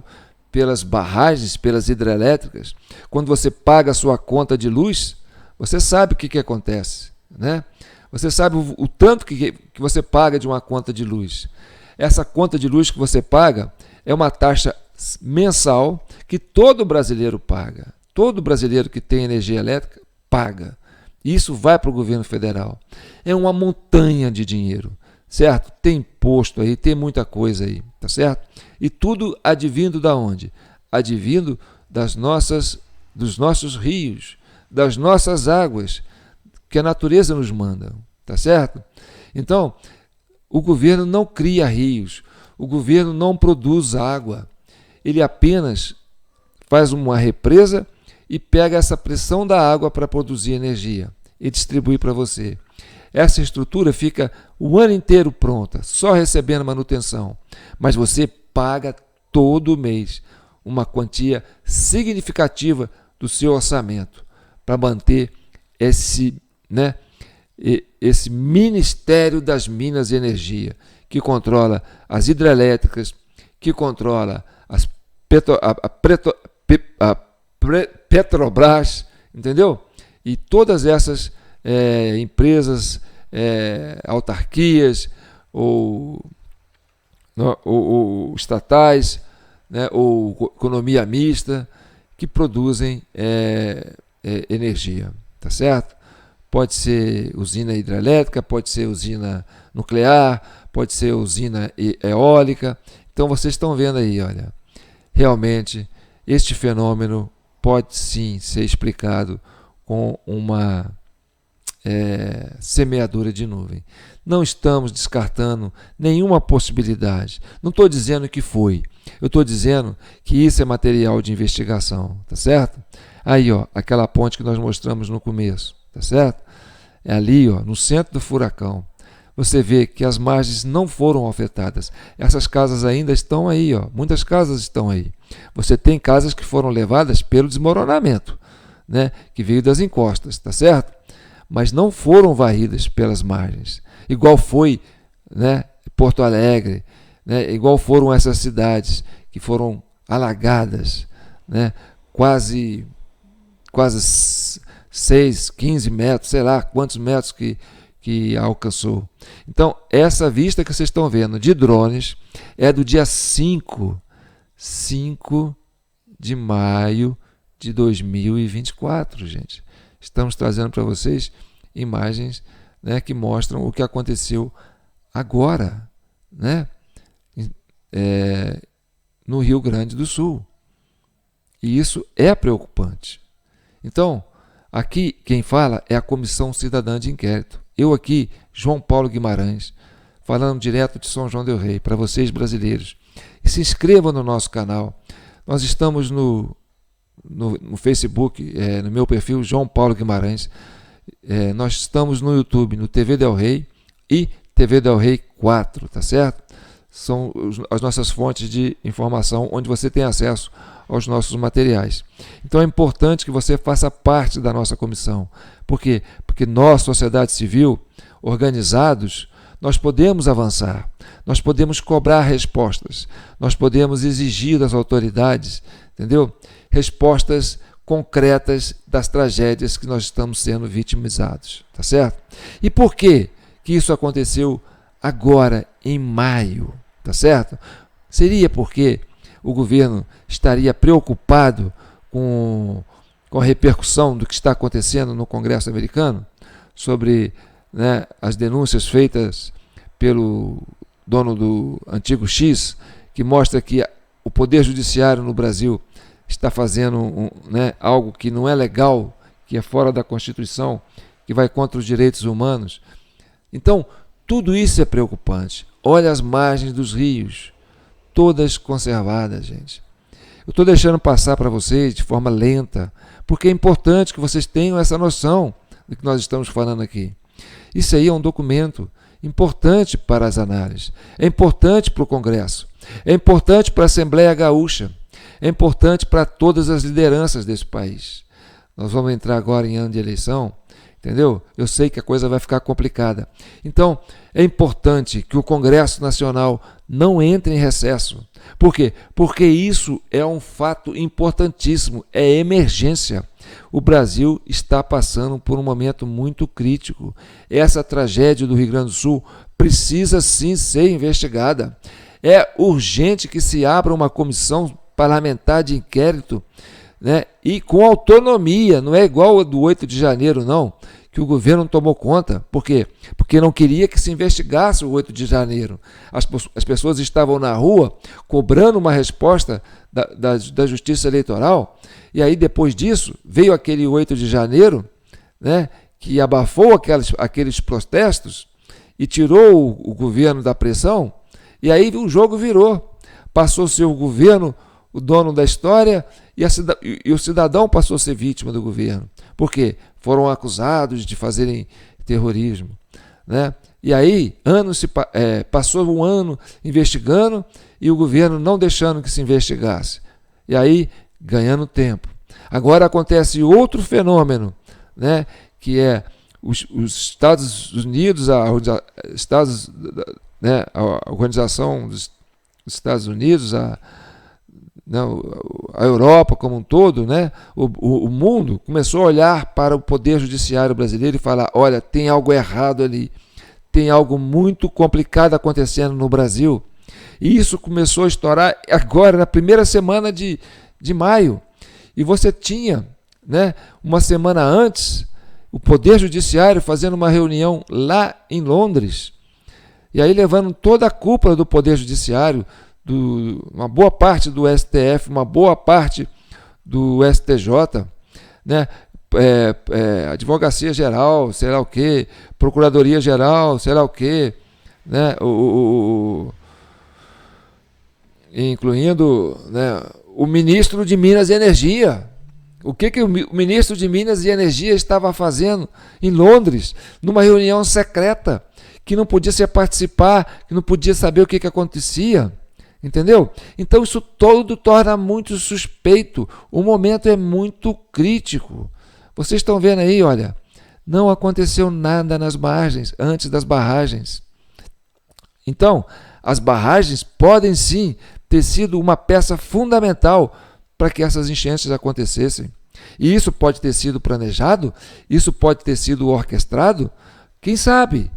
pelas barragens, pelas hidrelétricas. Quando você paga a sua conta de luz, você sabe o que acontece, né? Você sabe o tanto que você paga de uma conta de luz. Essa conta de luz que você paga é uma taxa mensal que todo brasileiro paga. Todo brasileiro que tem energia elétrica paga. Isso vai para o governo federal. É uma montanha de dinheiro, certo? Tem imposto aí, tem muita coisa aí, tá certo? E tudo advindo da onde? Advindo dos nossos rios, das nossas águas, que a natureza nos manda, tá certo? Então, o governo não cria rios, o governo não produz água, ele apenas faz uma represa e pega essa pressão da água para produzir energia e distribuir para você. Essa estrutura fica o ano inteiro pronta, só recebendo manutenção, mas você paga todo mês uma quantia significativa do seu orçamento para manter esse Ministério das Minas e Energia, que controla as hidrelétricas, que controla a Petrobras, entendeu? E todas essas empresas, autarquias ou estatais, né, ou economia mista, que produzem energia, tá certo? Pode ser usina hidrelétrica, pode ser usina nuclear, pode ser usina eólica. Então vocês estão vendo aí, olha, realmente este fenômeno pode sim ser explicado com uma semeadura de nuvem. Não estamos descartando nenhuma possibilidade. Não estou dizendo que foi. Eu estou dizendo que isso é material de investigação, tá certo? Aí, ó, aquela ponte que nós mostramos no começo, tá certo? É ali, ó, no centro do furacão. Você vê que as margens não foram afetadas. Essas casas ainda estão aí, ó. Muitas casas estão aí. Você tem casas que foram levadas pelo desmoronamento, né, que veio das encostas, tá certo? Mas não foram varridas pelas margens. Igual foi, né, Porto Alegre, né, igual foram essas cidades que foram alagadas, né, quase 6, 15 metros, sei lá quantos metros que alcançou. Então, essa vista que vocês estão vendo de drones é do dia 5 de maio de 2024, gente. Estamos trazendo para vocês imagens, né, que mostram o que aconteceu agora, né, no Rio Grande do Sul. E isso é preocupante. Então, aqui quem fala é a Comissão Cidadã de Inquérito. Eu aqui, João Paulo Guimarães, falando direto de São João del Rei, para vocês brasileiros. E se inscrevam no nosso canal. Nós estamos no Facebook, no meu perfil, João Paulo Guimarães. Nós estamos no YouTube, no TV Del Rey e TV Del Rey 4, tá certo? São as nossas fontes de informação onde você tem acesso aos nossos materiais. Então é importante que você faça parte da nossa comissão. Por quê? Porque nós, sociedade civil, organizados, nós podemos avançar, nós podemos cobrar respostas, nós podemos exigir das autoridades, entendeu? Respostas concretas das tragédias que nós estamos sendo vitimizados, tá certo? E por que isso aconteceu agora, em maio, tá certo? Seria porque o governo estaria preocupado com a repercussão do que está acontecendo no Congresso americano sobre, né, as denúncias feitas pelo dono do Antigo X, que mostra que o Poder Judiciário no Brasil está fazendo algo que não é legal, que é fora da Constituição, que vai contra os direitos humanos. Então, tudo isso é preocupante. Olha as margens dos rios, todas conservadas, gente. Eu estou deixando passar para vocês de forma lenta, porque é importante que vocês tenham essa noção do que nós estamos falando aqui. Isso aí é um documento importante para as análises, é importante para o Congresso, é importante para a Assembleia Gaúcha, é importante para todas as lideranças desse país. Nós vamos entrar agora em ano de eleição, entendeu? Eu sei que a coisa vai ficar complicada. Então, é importante que o Congresso Nacional não entre em recesso. Por quê? Porque isso é um fato importantíssimo, é emergência. O Brasil está passando por um momento muito crítico. Essa tragédia do Rio Grande do Sul precisa sim ser investigada. É urgente que se abra uma comissão parlamentar de inquérito, né, e com autonomia, não é igual a do 8 de janeiro, não, que o governo tomou conta. Por quê? Porque não queria que se investigasse o 8 de janeiro. As pessoas estavam na rua cobrando uma resposta da Justiça Eleitoral, e aí depois disso veio aquele 8 de janeiro, né, que abafou aqueles protestos e tirou o governo da pressão, e aí o jogo virou. Passou a ser o governo o dono da história e o cidadão passou a ser vítima do governo. Por quê? Foram acusados de fazerem terrorismo. né? E aí, passou um ano investigando e o governo não deixando que se investigasse. E aí, ganhando tempo. Agora acontece outro fenômeno, né? Que é os Estados Unidos, a Organização dos Estados Unidos, a Europa como um todo, né? O mundo começou a olhar para o Poder Judiciário brasileiro e falar: olha, tem algo errado ali, tem algo muito complicado acontecendo no Brasil. E isso começou a estourar agora, na primeira semana de maio. E você tinha, né, uma semana antes, o Poder Judiciário fazendo uma reunião lá em Londres, e aí levando toda a cúpula do Poder Judiciário, uma boa parte do STF, uma boa parte do STJ, né, Advocacia Geral, sei lá o quê, Procuradoria Geral, sei lá o quê, né, incluindo, né, o ministro de Minas e Energia. O que o ministro de Minas e Energia estava fazendo em Londres, numa reunião secreta, que não podia se participar, que não podia saber o que acontecia, entendeu? Então isso todo torna muito suspeito, o momento é muito crítico. Vocês estão vendo aí, olha, não aconteceu nada nas barragens, antes das barragens. Então, as barragens podem sim ter sido uma peça fundamental para que essas enchentes acontecessem. E isso pode ter sido planejado, isso pode ter sido orquestrado, quem sabe,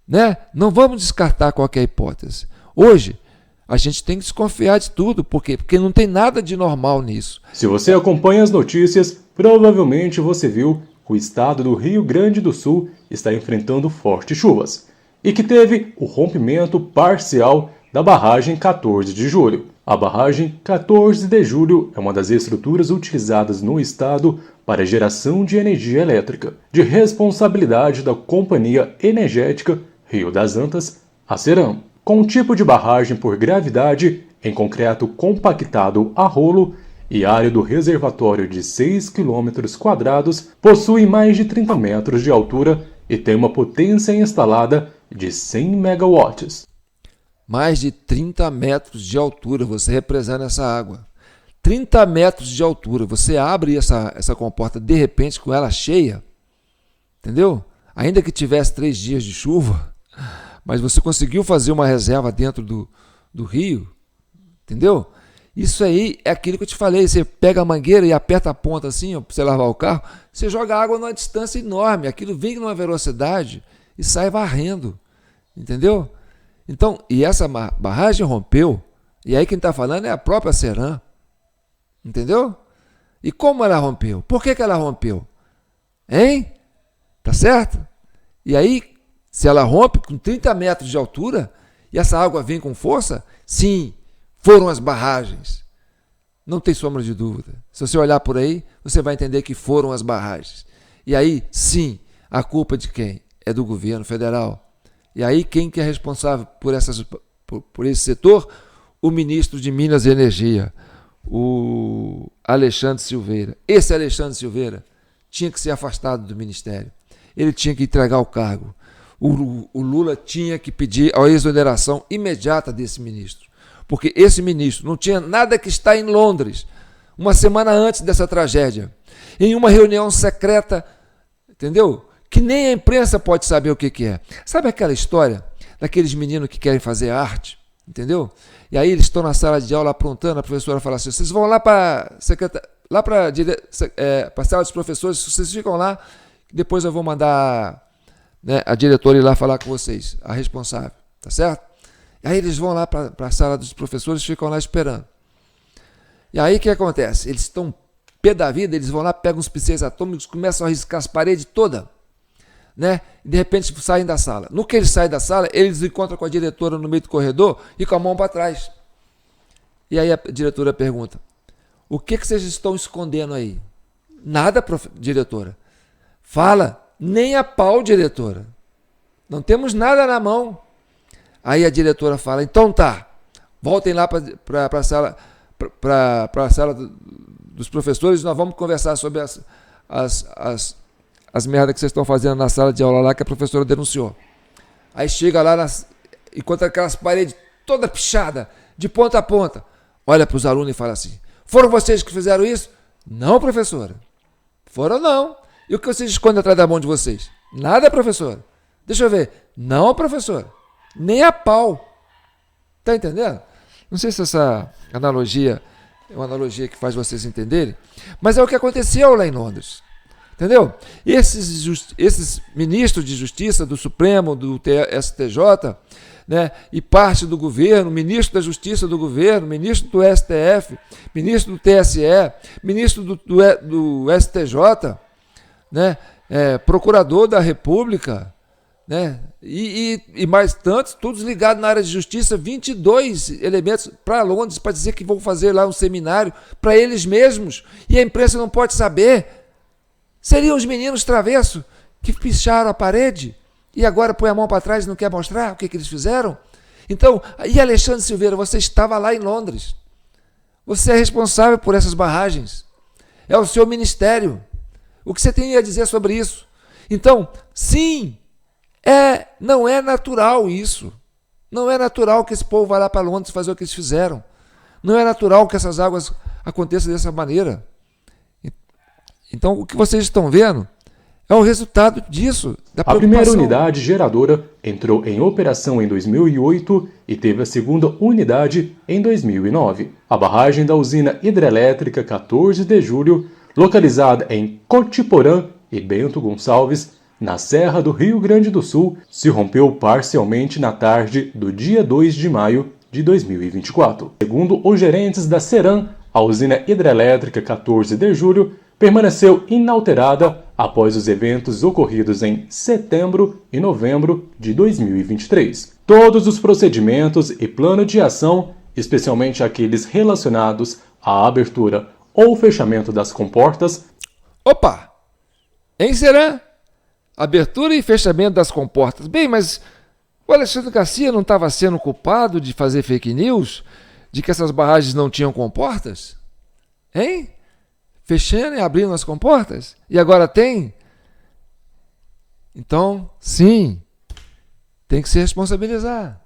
né? Não vamos descartar qualquer hipótese. Hoje, a gente tem que desconfiar de tudo, porque não tem nada de normal nisso. Se você acompanha as notícias, provavelmente você viu que o estado do Rio Grande do Sul está enfrentando fortes chuvas e que teve o rompimento parcial da barragem 14 de julho. A barragem 14 de julho é uma das estruturas utilizadas no estado para geração de energia elétrica, de responsabilidade da Companhia Energética Rio das Antas, a Ceram. Com um tipo de barragem por gravidade, em concreto compactado a rolo, e área do reservatório de 6 km², possui mais de 30 metros de altura e tem uma potência instalada de 100 megawatts. Mais de 30 metros de altura você represando essa água. 30 metros de altura, você abre essa comporta de repente com ela cheia, entendeu? Ainda que tivesse 3 dias de chuva, mas você conseguiu fazer uma reserva dentro do rio, entendeu? Isso aí é aquilo que eu te falei, você pega a mangueira e aperta a ponta assim, para você lavar o carro, você joga água numa distância enorme, aquilo vem numa velocidade e sai varrendo, entendeu? Então, e essa barragem rompeu, e aí quem está falando é a própria Ceram, entendeu? E como ela rompeu? Por que ela rompeu? Hein? Tá certo? E aí, se ela rompe com 30 metros de altura, e essa água vem com força, sim, foram as barragens. Não tem sombra de dúvida. Se você olhar por aí, você vai entender que foram as barragens. E aí, sim, a culpa de quem? É do governo federal. E aí, quem que é responsável por esse setor? O ministro de Minas e Energia, o Alexandre Silveira. Esse Alexandre Silveira tinha que ser afastado do ministério. Ele tinha que entregar o cargo. O Lula tinha que pedir a exoneração imediata desse ministro. Porque esse ministro não tinha nada que estar em Londres, uma semana antes dessa tragédia, em uma reunião secreta, entendeu? Que nem a imprensa pode saber o que é. Sabe aquela história daqueles meninos que querem fazer arte, entendeu? E aí eles estão na sala de aula aprontando, a professora fala assim: vocês vão lá para a sala dos professores, vocês ficam lá, depois eu vou mandar, né, a diretora ir lá falar com vocês, a responsável, tá certo? E aí eles vão lá para a sala dos professores e ficam lá esperando. E aí o que acontece? Eles estão pé da vida, eles vão lá, pegam os pincéis atômicos, começam a riscar as paredes todas, né? E de repente saem da sala. No que eles saem da sala, eles encontram com a diretora no meio do corredor e com a mão para trás. E aí a diretora pergunta: o que vocês estão escondendo aí? Nada, diretora. Fala, nem a pau, diretora. Não temos nada na mão. Aí a diretora fala: então tá, voltem lá para a sala dos professores e nós vamos conversar sobre as merdas que vocês estão fazendo na sala de aula lá que a professora denunciou. Aí chega lá, encontra aquelas paredes toda pichada, de ponta a ponta. Olha para os alunos e fala assim: foram vocês que fizeram isso? Não, professora. Foram não. E o que vocês escondem atrás da mão de vocês? Nada, professora. Deixa eu ver. Não, professora. Nem a pau. Tá entendendo? Não sei se essa analogia é uma analogia que faz vocês entenderem, mas é o que aconteceu lá em Londres. Entendeu? Esses ministros de justiça do Supremo, do STJ, né, e parte do governo, ministro da Justiça do governo, ministro do STF, ministro do TSE, ministro do STJ, né, procurador da República, né, e mais tantos, todos ligados na área de justiça, 22 elementos para Londres para dizer que vão fazer lá um seminário para eles mesmos, e a imprensa não pode saber. Seriam os meninos travessos que picharam a parede e agora põe a mão para trás e não quer mostrar o que eles fizeram? Então, e Alexandre Silveira, você estava lá em Londres. Você é responsável por essas barragens. É o seu ministério. O que você tem a dizer sobre isso? Então, sim, não é natural isso. Não é natural que esse povo vá lá para Londres fazer o que eles fizeram. Não é natural que essas águas aconteçam dessa maneira. Então, o que vocês estão vendo é o resultado disso, da A primeira unidade geradora entrou em operação em 2008 e teve a segunda unidade em 2009. A barragem da usina hidrelétrica 14 de julho, localizada em Cotiporã e Bento Gonçalves, na Serra do Rio Grande do Sul, se rompeu parcialmente na tarde do dia 2 de maio de 2024. Segundo os gerentes da Ceram, a usina hidrelétrica 14 de julho permaneceu inalterada após os eventos ocorridos em setembro e novembro de 2023. Todos os procedimentos e plano de ação, especialmente aqueles relacionados à abertura ou fechamento das comportas... Opa! Em Ceram? Abertura e fechamento das comportas. Bem, mas o Alexandre Garcia não estava sendo culpado de fazer fake news? De que essas barragens não tinham comportas? Hein? Fechando e abrindo as comportas? E agora tem? Então, sim, tem que se responsabilizar.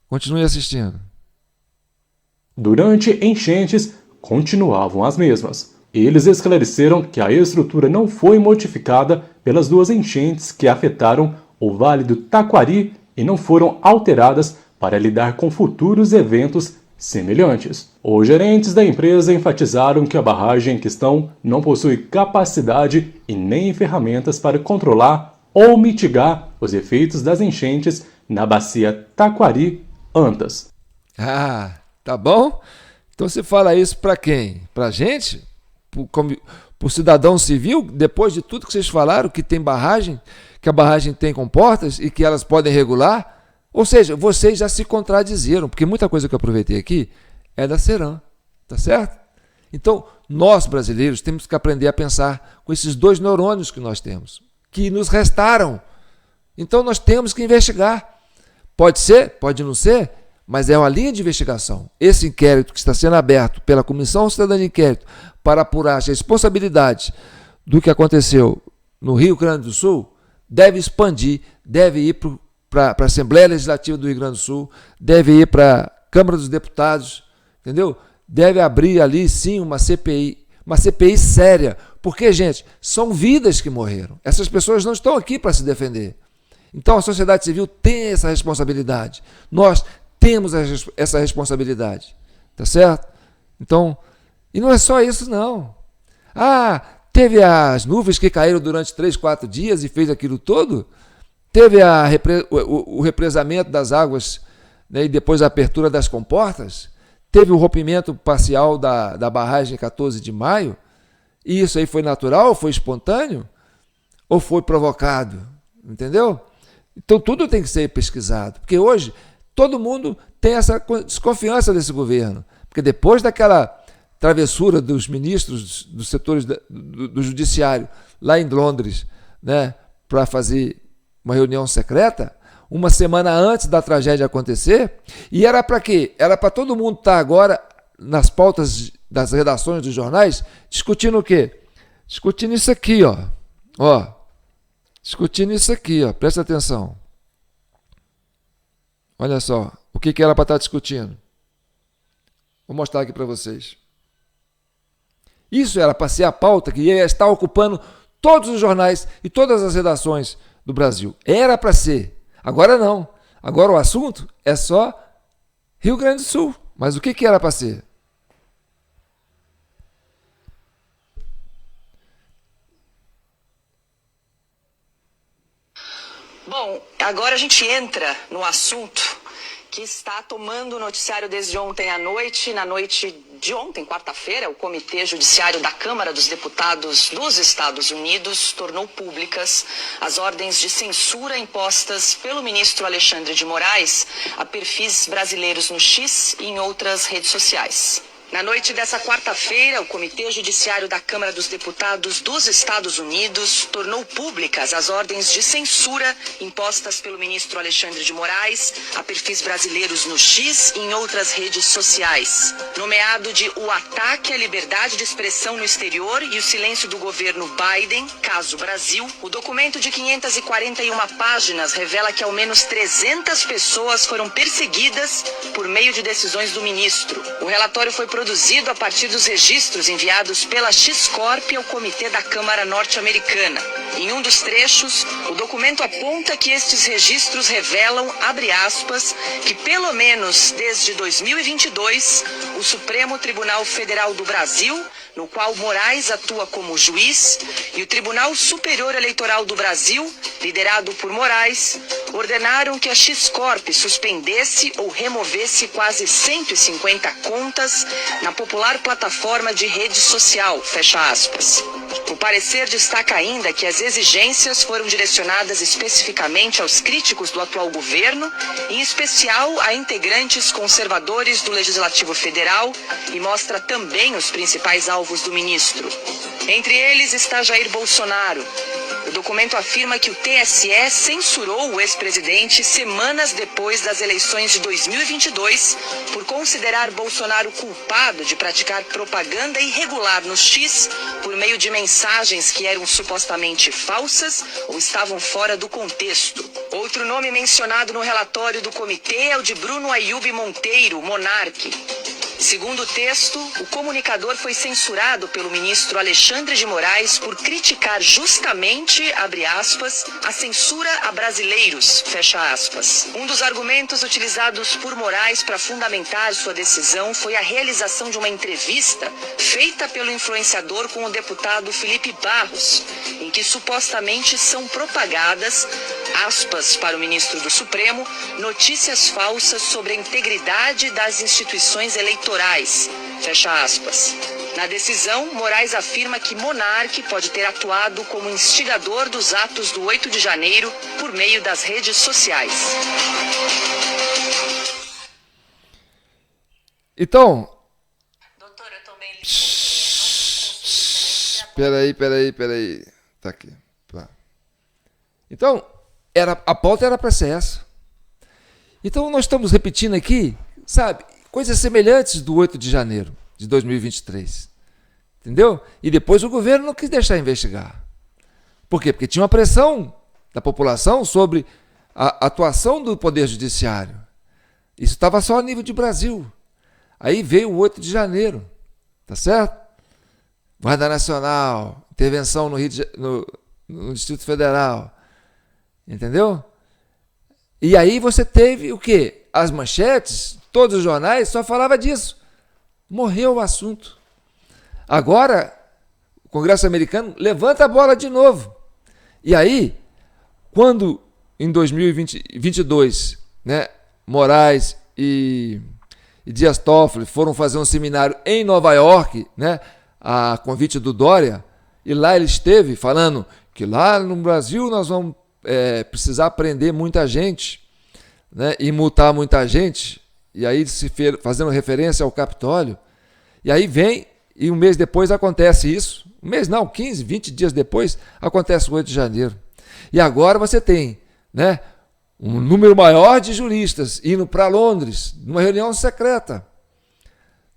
Continue assistindo. Durante enchentes, continuavam as mesmas. Eles esclareceram que a estrutura não foi modificada pelas duas enchentes que afetaram o Vale do Taquari e não foram alteradas para lidar com futuros eventos semelhantes. Os gerentes da empresa enfatizaram que a barragem em questão não possui capacidade e nem ferramentas para controlar ou mitigar os efeitos das enchentes na bacia Taquari-Antas. Ah, tá bom? Então você fala isso para quem? Para a gente? Por cidadão civil? Depois de tudo que vocês falaram, que tem barragem, que a barragem tem comportas e que elas podem regular? Ou seja, vocês já se contradizeram, porque muita coisa que eu aproveitei aqui é da Ceram, tá certo? Então, nós brasileiros temos que aprender a pensar com esses dois neurônios que nós temos, que nos restaram. Então, nós temos que investigar. Pode ser, pode não ser, mas é uma linha de investigação. Esse inquérito que está sendo aberto pela Comissão Cidadã de Inquérito para apurar as responsabilidades do que aconteceu no Rio Grande do Sul, deve expandir, deve ir para a Assembleia Legislativa do Rio Grande do Sul, deve ir para a Câmara dos Deputados, entendeu? Deve abrir ali, sim, uma CPI séria, porque, gente, são vidas que morreram. Essas pessoas não estão aqui para se defender. Então, a sociedade civil tem essa responsabilidade. Nós temos essa responsabilidade, tá certo? Então, e não é só isso, não. Ah, teve as nuvens que caíram durante 3, 4 dias e fez aquilo todo? Teve o represamento das águas, né, e depois a abertura das comportas? Teve o rompimento parcial da barragem 14 de maio? E isso aí foi natural, foi espontâneo? Ou foi provocado? Entendeu? Então tudo tem que ser pesquisado, porque hoje todo mundo tem essa desconfiança desse governo, porque depois daquela travessura dos ministros dos setores do judiciário lá em Londres, né, para fazer uma reunião secreta, uma semana antes da tragédia acontecer, e era para quê? Era para todo mundo estar agora nas pautas das redações dos jornais, discutindo o quê? Discutindo isso aqui, ó. Discutindo isso aqui, ó. Presta atenção. Olha só, o que era para estar discutindo? Vou mostrar aqui para vocês. Isso era para ser a pauta que ia estar ocupando todos os jornais e todas as redações do Brasil. Era para ser. Agora não. Agora o assunto é só Rio Grande do Sul. Mas o que era para ser? Bom, agora a gente entra no assunto que está tomando o noticiário desde ontem à noite. Na noite de ontem, quarta-feira, o Comitê Judiciário da Câmara dos Deputados dos Estados Unidos tornou públicas as ordens de censura impostas pelo ministro Alexandre de Moraes a perfis brasileiros no X e em outras redes sociais. Na noite dessa quarta-feira, o Comitê Judiciário da Câmara dos Deputados dos Estados Unidos tornou públicas as ordens de censura impostas pelo ministro Alexandre de Moraes a perfis brasileiros no X e em outras redes sociais. Nomeado de o ataque à liberdade de expressão no exterior e o silêncio do governo Biden, caso Brasil, o documento de 541 páginas revela que ao menos 300 pessoas foram perseguidas por meio de decisões do ministro. O relatório foi produzido a partir dos registros enviados pela X-Corp ao Comitê da Câmara Norte-Americana. Em um dos trechos, o documento aponta que estes registros revelam, abre aspas, que pelo menos desde 2022, o Supremo Tribunal Federal do Brasil, no qual Moraes atua como juiz, e o Tribunal Superior Eleitoral do Brasil, liderado por Moraes, ordenaram que a X-Corp suspendesse ou removesse quase 150 contas na popular plataforma de rede social, fecha aspas. O parecer destaca ainda que as exigências foram direcionadas especificamente aos críticos do atual governo, em especial a integrantes conservadores do Legislativo Federal, e mostra também os principais alvos do ministro. Entre eles está Jair Bolsonaro. O documento afirma que o TSE censurou o ex-presidente semanas depois das eleições de 2022 por considerar Bolsonaro culpado de praticar propaganda irregular no X por meio de mensagens que eram supostamente falsas ou estavam fora do contexto. Outro nome mencionado no relatório do comitê é o de Bruno Ayub Monteiro, Monarque. Segundo o texto, o comunicador foi censurado pelo ministro Alexandre de Moraes por criticar justamente, abre aspas, a censura a brasileiros, fecha aspas. Um dos argumentos utilizados por Moraes para fundamentar sua decisão foi a realização de uma entrevista feita pelo influenciador com o deputado Felipe Barros, em que supostamente são propagadas, aspas para o ministro do Supremo, notícias falsas sobre a integridade das instituições eleitorais, fecha aspas. Na decisão, Moraes afirma que Monarque pode ter atuado como instigador dos atos do 8 de janeiro por meio das redes sociais. Então... Doutor, eu tomei... Peraí. Tá aqui. Tá. Então, a pauta era para ser essa. Então, nós estamos repetindo aqui, sabe, coisas semelhantes do 8 de janeiro de 2023. Entendeu? E depois o governo não quis deixar investigar. Por quê? Porque tinha uma pressão da população sobre a atuação do Poder Judiciário. Isso estava só a nível de Brasil. Aí veio o 8 de janeiro. Tá certo? Guarda Nacional, intervenção no Distrito Federal. Entendeu? E aí você teve o quê? As manchetes, todos os jornais só falavam disso. Morreu o assunto. Agora, o Congresso americano levanta a bola de novo. E aí, quando em 2022, né, Moraes e Dias Toffoli foram fazer um seminário em Nova York, né, a convite do Dória, e lá ele esteve falando que lá no Brasil nós vamos precisar prender muita gente, né, e multar muita gente, e aí fazendo referência ao Capitólio, e aí vem, e um mês depois acontece isso, um mês não, 15, 20 dias depois, acontece o 8 de janeiro. E agora você tem, né, um número maior de juristas indo para Londres, numa reunião secreta,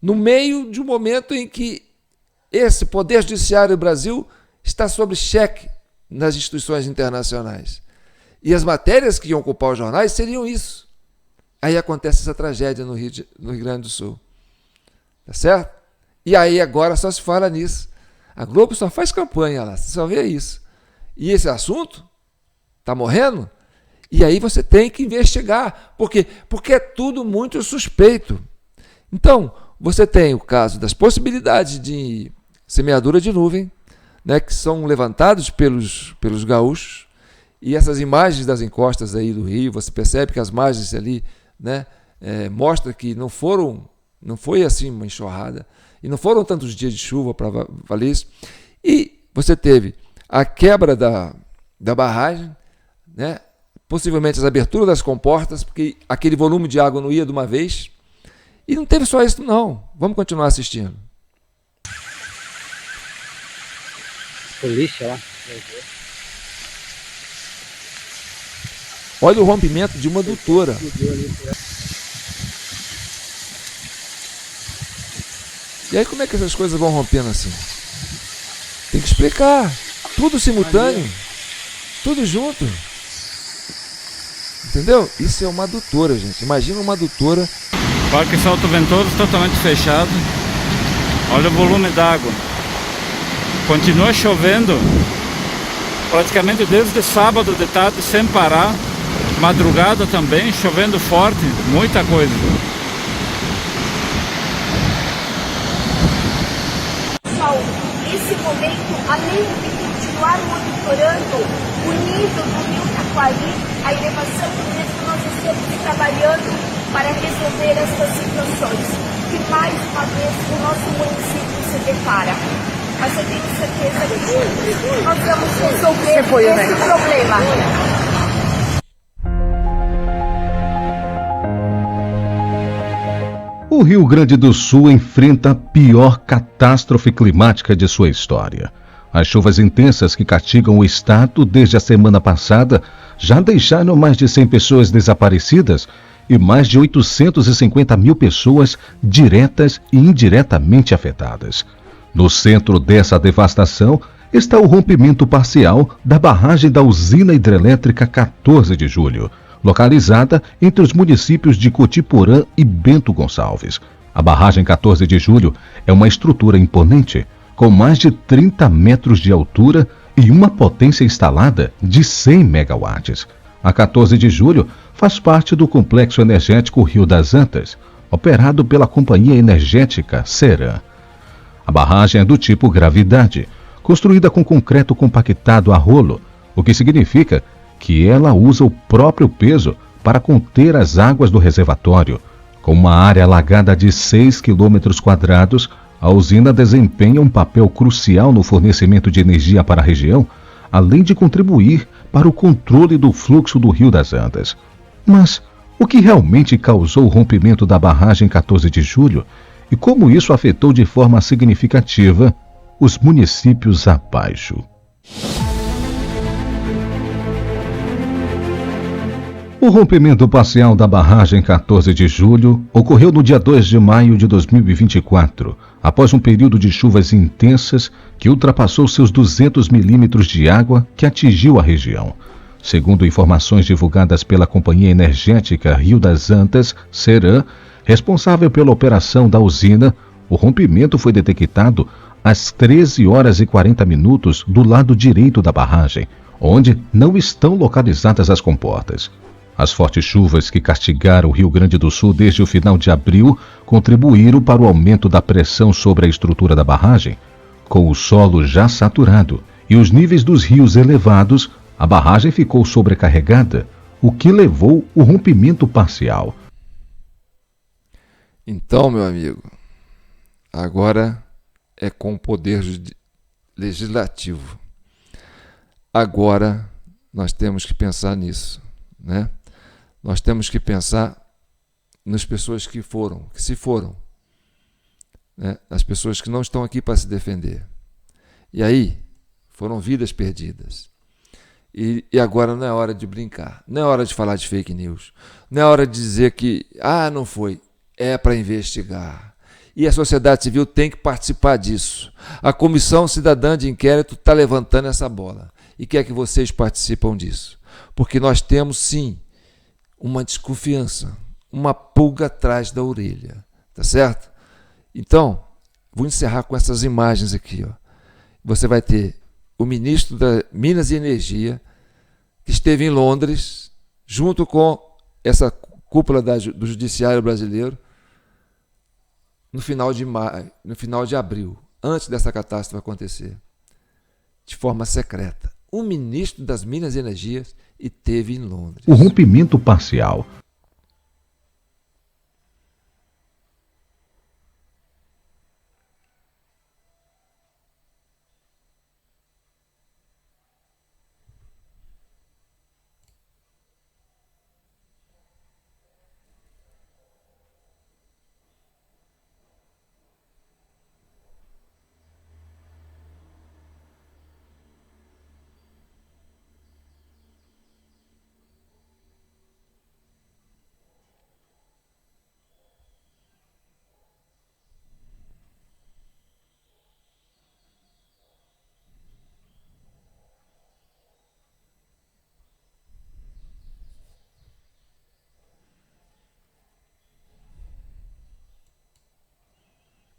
no meio de um momento em que esse Poder Judiciário do Brasil está sob cheque nas instituições internacionais. E as matérias que iam ocupar os jornais seriam isso. Aí acontece essa tragédia no Rio Grande do Sul. Tá certo? E aí agora só se fala nisso. A Globo só faz campanha lá, você só vê isso. E esse assunto está morrendo? E aí você tem que investigar. Por quê? Porque é tudo muito suspeito. Então, você tem o caso das possibilidades de semeadura de nuvem, né, que são levantados pelos gaúchos, e essas imagens das encostas aí do rio, você percebe que as margens ali, né, mostra que não foi assim uma enxurrada, e não foram tantos dias de chuva para valer isso. E você teve a quebra da barragem, né, possivelmente as aberturas das comportas, porque aquele volume de água não ia de uma vez. E não teve só isso, não. Vamos continuar assistindo. Polícia lá. Olha o rompimento de uma adutora. E aí como é que essas coisas vão rompendo assim? Tem que explicar. Tudo simultâneo. Tudo junto. Entendeu? Isso é uma adutora, gente. Imagina uma adutora. Parque Salto Ventoso totalmente fechado. Olha o volume d'água. Continua chovendo praticamente desde sábado de tarde sem parar. Madrugada também, chovendo forte, muita coisa. Pessoal, nesse momento, além de continuar monitorando o nível do rio Taquari, a elevação do mesmo, nós estamos trabalhando para resolver essas situações que mais uma vez o nosso município se depara. Mas eu tenho certeza que nós vamos resolver esse problema. O Rio Grande do Sul enfrenta a pior catástrofe climática de sua história. As chuvas intensas que castigam o estado desde a semana passada já deixaram mais de 100 pessoas desaparecidas e mais de 850 mil pessoas diretas e indiretamente afetadas. No centro dessa devastação está o rompimento parcial da barragem da usina hidrelétrica 14 de Julho, localizada entre os municípios de Cotiporã e Bento Gonçalves. A barragem 14 de Julho é uma estrutura imponente, com mais de 30 metros de altura e uma potência instalada de 100 megawatts. A 14 de Julho faz parte do complexo energético Rio das Antas, operado pela companhia energética Ceran. A barragem é do tipo gravidade, construída com concreto compactado a rolo, o que significa que ela usa o próprio peso para conter as águas do reservatório. Com uma área alagada de 6 km², a usina desempenha um papel crucial no fornecimento de energia para a região, além de contribuir para o controle do fluxo do Rio das Antas. Mas o que realmente causou o rompimento da barragem 14 de Julho e como isso afetou de forma significativa os municípios abaixo? O rompimento parcial da barragem 14 de Julho ocorreu no dia 2 de maio de 2024, após um período de chuvas intensas que ultrapassou seus 200 milímetros de água que atingiu a região. Segundo informações divulgadas pela companhia energética Rio das Antas, Ceran, responsável pela operação da usina, o rompimento foi detectado às 13 horas e 40 minutos do lado direito da barragem, onde não estão localizadas as comportas. As fortes chuvas que castigaram o Rio Grande do Sul desde o final de abril contribuíram para o aumento da pressão sobre a estrutura da barragem. Com o solo já saturado e os níveis dos rios elevados, a barragem ficou sobrecarregada, o que levou ao rompimento parcial. Então, meu amigo, agora é com o poder legislativo. Agora nós temos que pensar nisso, né? Nós temos que pensar nas pessoas que se foram, né? As pessoas que não estão aqui para se defender. E aí, foram vidas perdidas. E agora não é hora de brincar, não é hora de falar de fake news, não é hora de dizer que, não foi. É para investigar. E a sociedade civil tem que participar disso. A Comissão Cidadã de Inquérito está levantando essa bola e quer que vocês participem disso. Porque nós temos, sim, uma desconfiança uma pulga atrás da orelha, tá certo? Então, vou encerrar com essas imagens aqui, ó. Você vai ter o ministro da Minas e Energia, que esteve em Londres, junto com essa cúpula do Judiciário brasileiro, no final de maio, no final de abril, antes dessa catástrofe acontecer, de forma secreta. O ministro das Minas e Energia esteve em Londres. O rompimento parcial.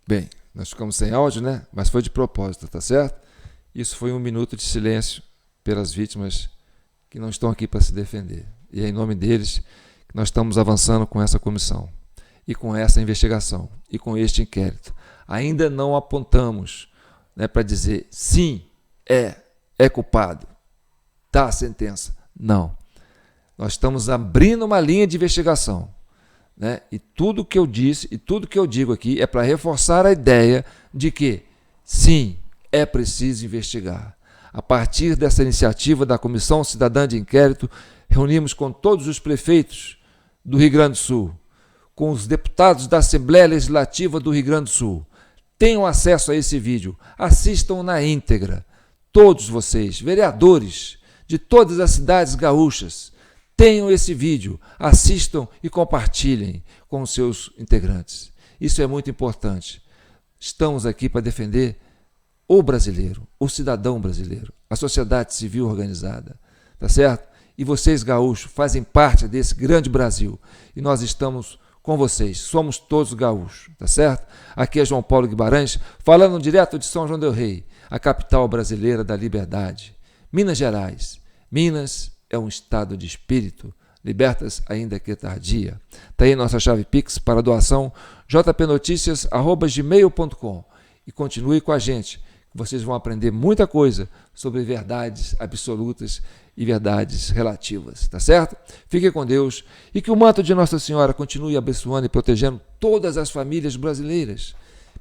Bem, nós ficamos sem áudio, né? Mas foi de propósito, tá certo? Isso foi 1 minuto de silêncio pelas vítimas que não estão aqui para se defender. E é em nome deles que nós estamos avançando com essa comissão e com essa investigação e com este inquérito. Ainda não apontamos, né, para dizer sim, é culpado, tá a sentença. Não. Nós estamos abrindo uma linha de investigação. Né? E tudo que eu disse e tudo que eu digo aqui é para reforçar a ideia de que, sim, é preciso investigar. A partir dessa iniciativa da Comissão Cidadã de Inquérito, reunimos com todos os prefeitos do Rio Grande do Sul, com os deputados da Assembleia Legislativa do Rio Grande do Sul. Tenham acesso a esse vídeo, assistam na íntegra. Todos vocês, vereadores de todas as cidades gaúchas, tenham esse vídeo, assistam e compartilhem com os seus integrantes. Isso é muito importante. Estamos aqui para defender o brasileiro, o cidadão brasileiro, a sociedade civil organizada, tá certo? E vocês, gaúchos, fazem parte desse grande Brasil. E nós estamos com vocês, somos todos gaúchos, tá certo? Aqui é João Paulo Guimarães, falando direto de São João del Rei, a capital brasileira da liberdade. Minas Gerais. Minas é um estado de espírito, libertas ainda que tardia. Está aí nossa chave Pix para doação, jpnoticias@gmail.com. E continue com a gente, que vocês vão aprender muita coisa sobre verdades absolutas e verdades relativas, tá certo? Fiquem com Deus e que o manto de Nossa Senhora continue abençoando e protegendo todas as famílias brasileiras,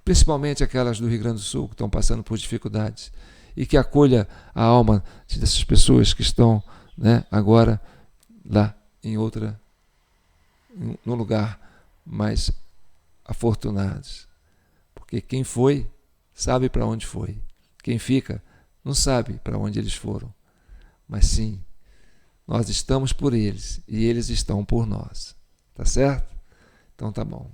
principalmente aquelas do Rio Grande do Sul que estão passando por dificuldades, e que acolha a alma dessas pessoas que estão, né, agora lá num lugar mais afortunados. Porque quem foi, sabe para onde foi. Quem fica, não sabe para onde eles foram. Mas sim, nós estamos por eles e eles estão por nós. Tá certo? Então tá bom.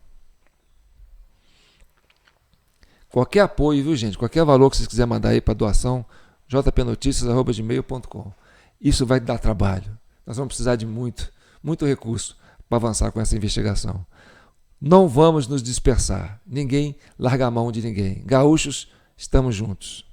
Qualquer apoio, viu, gente? Qualquer valor que vocês quiserem mandar aí para doação, jpnoticias@gmail.com. Isso vai dar trabalho. Nós vamos precisar de muito recurso para avançar com essa investigação. Não vamos nos dispersar. Ninguém larga a mão de ninguém. Gaúchos, estamos juntos.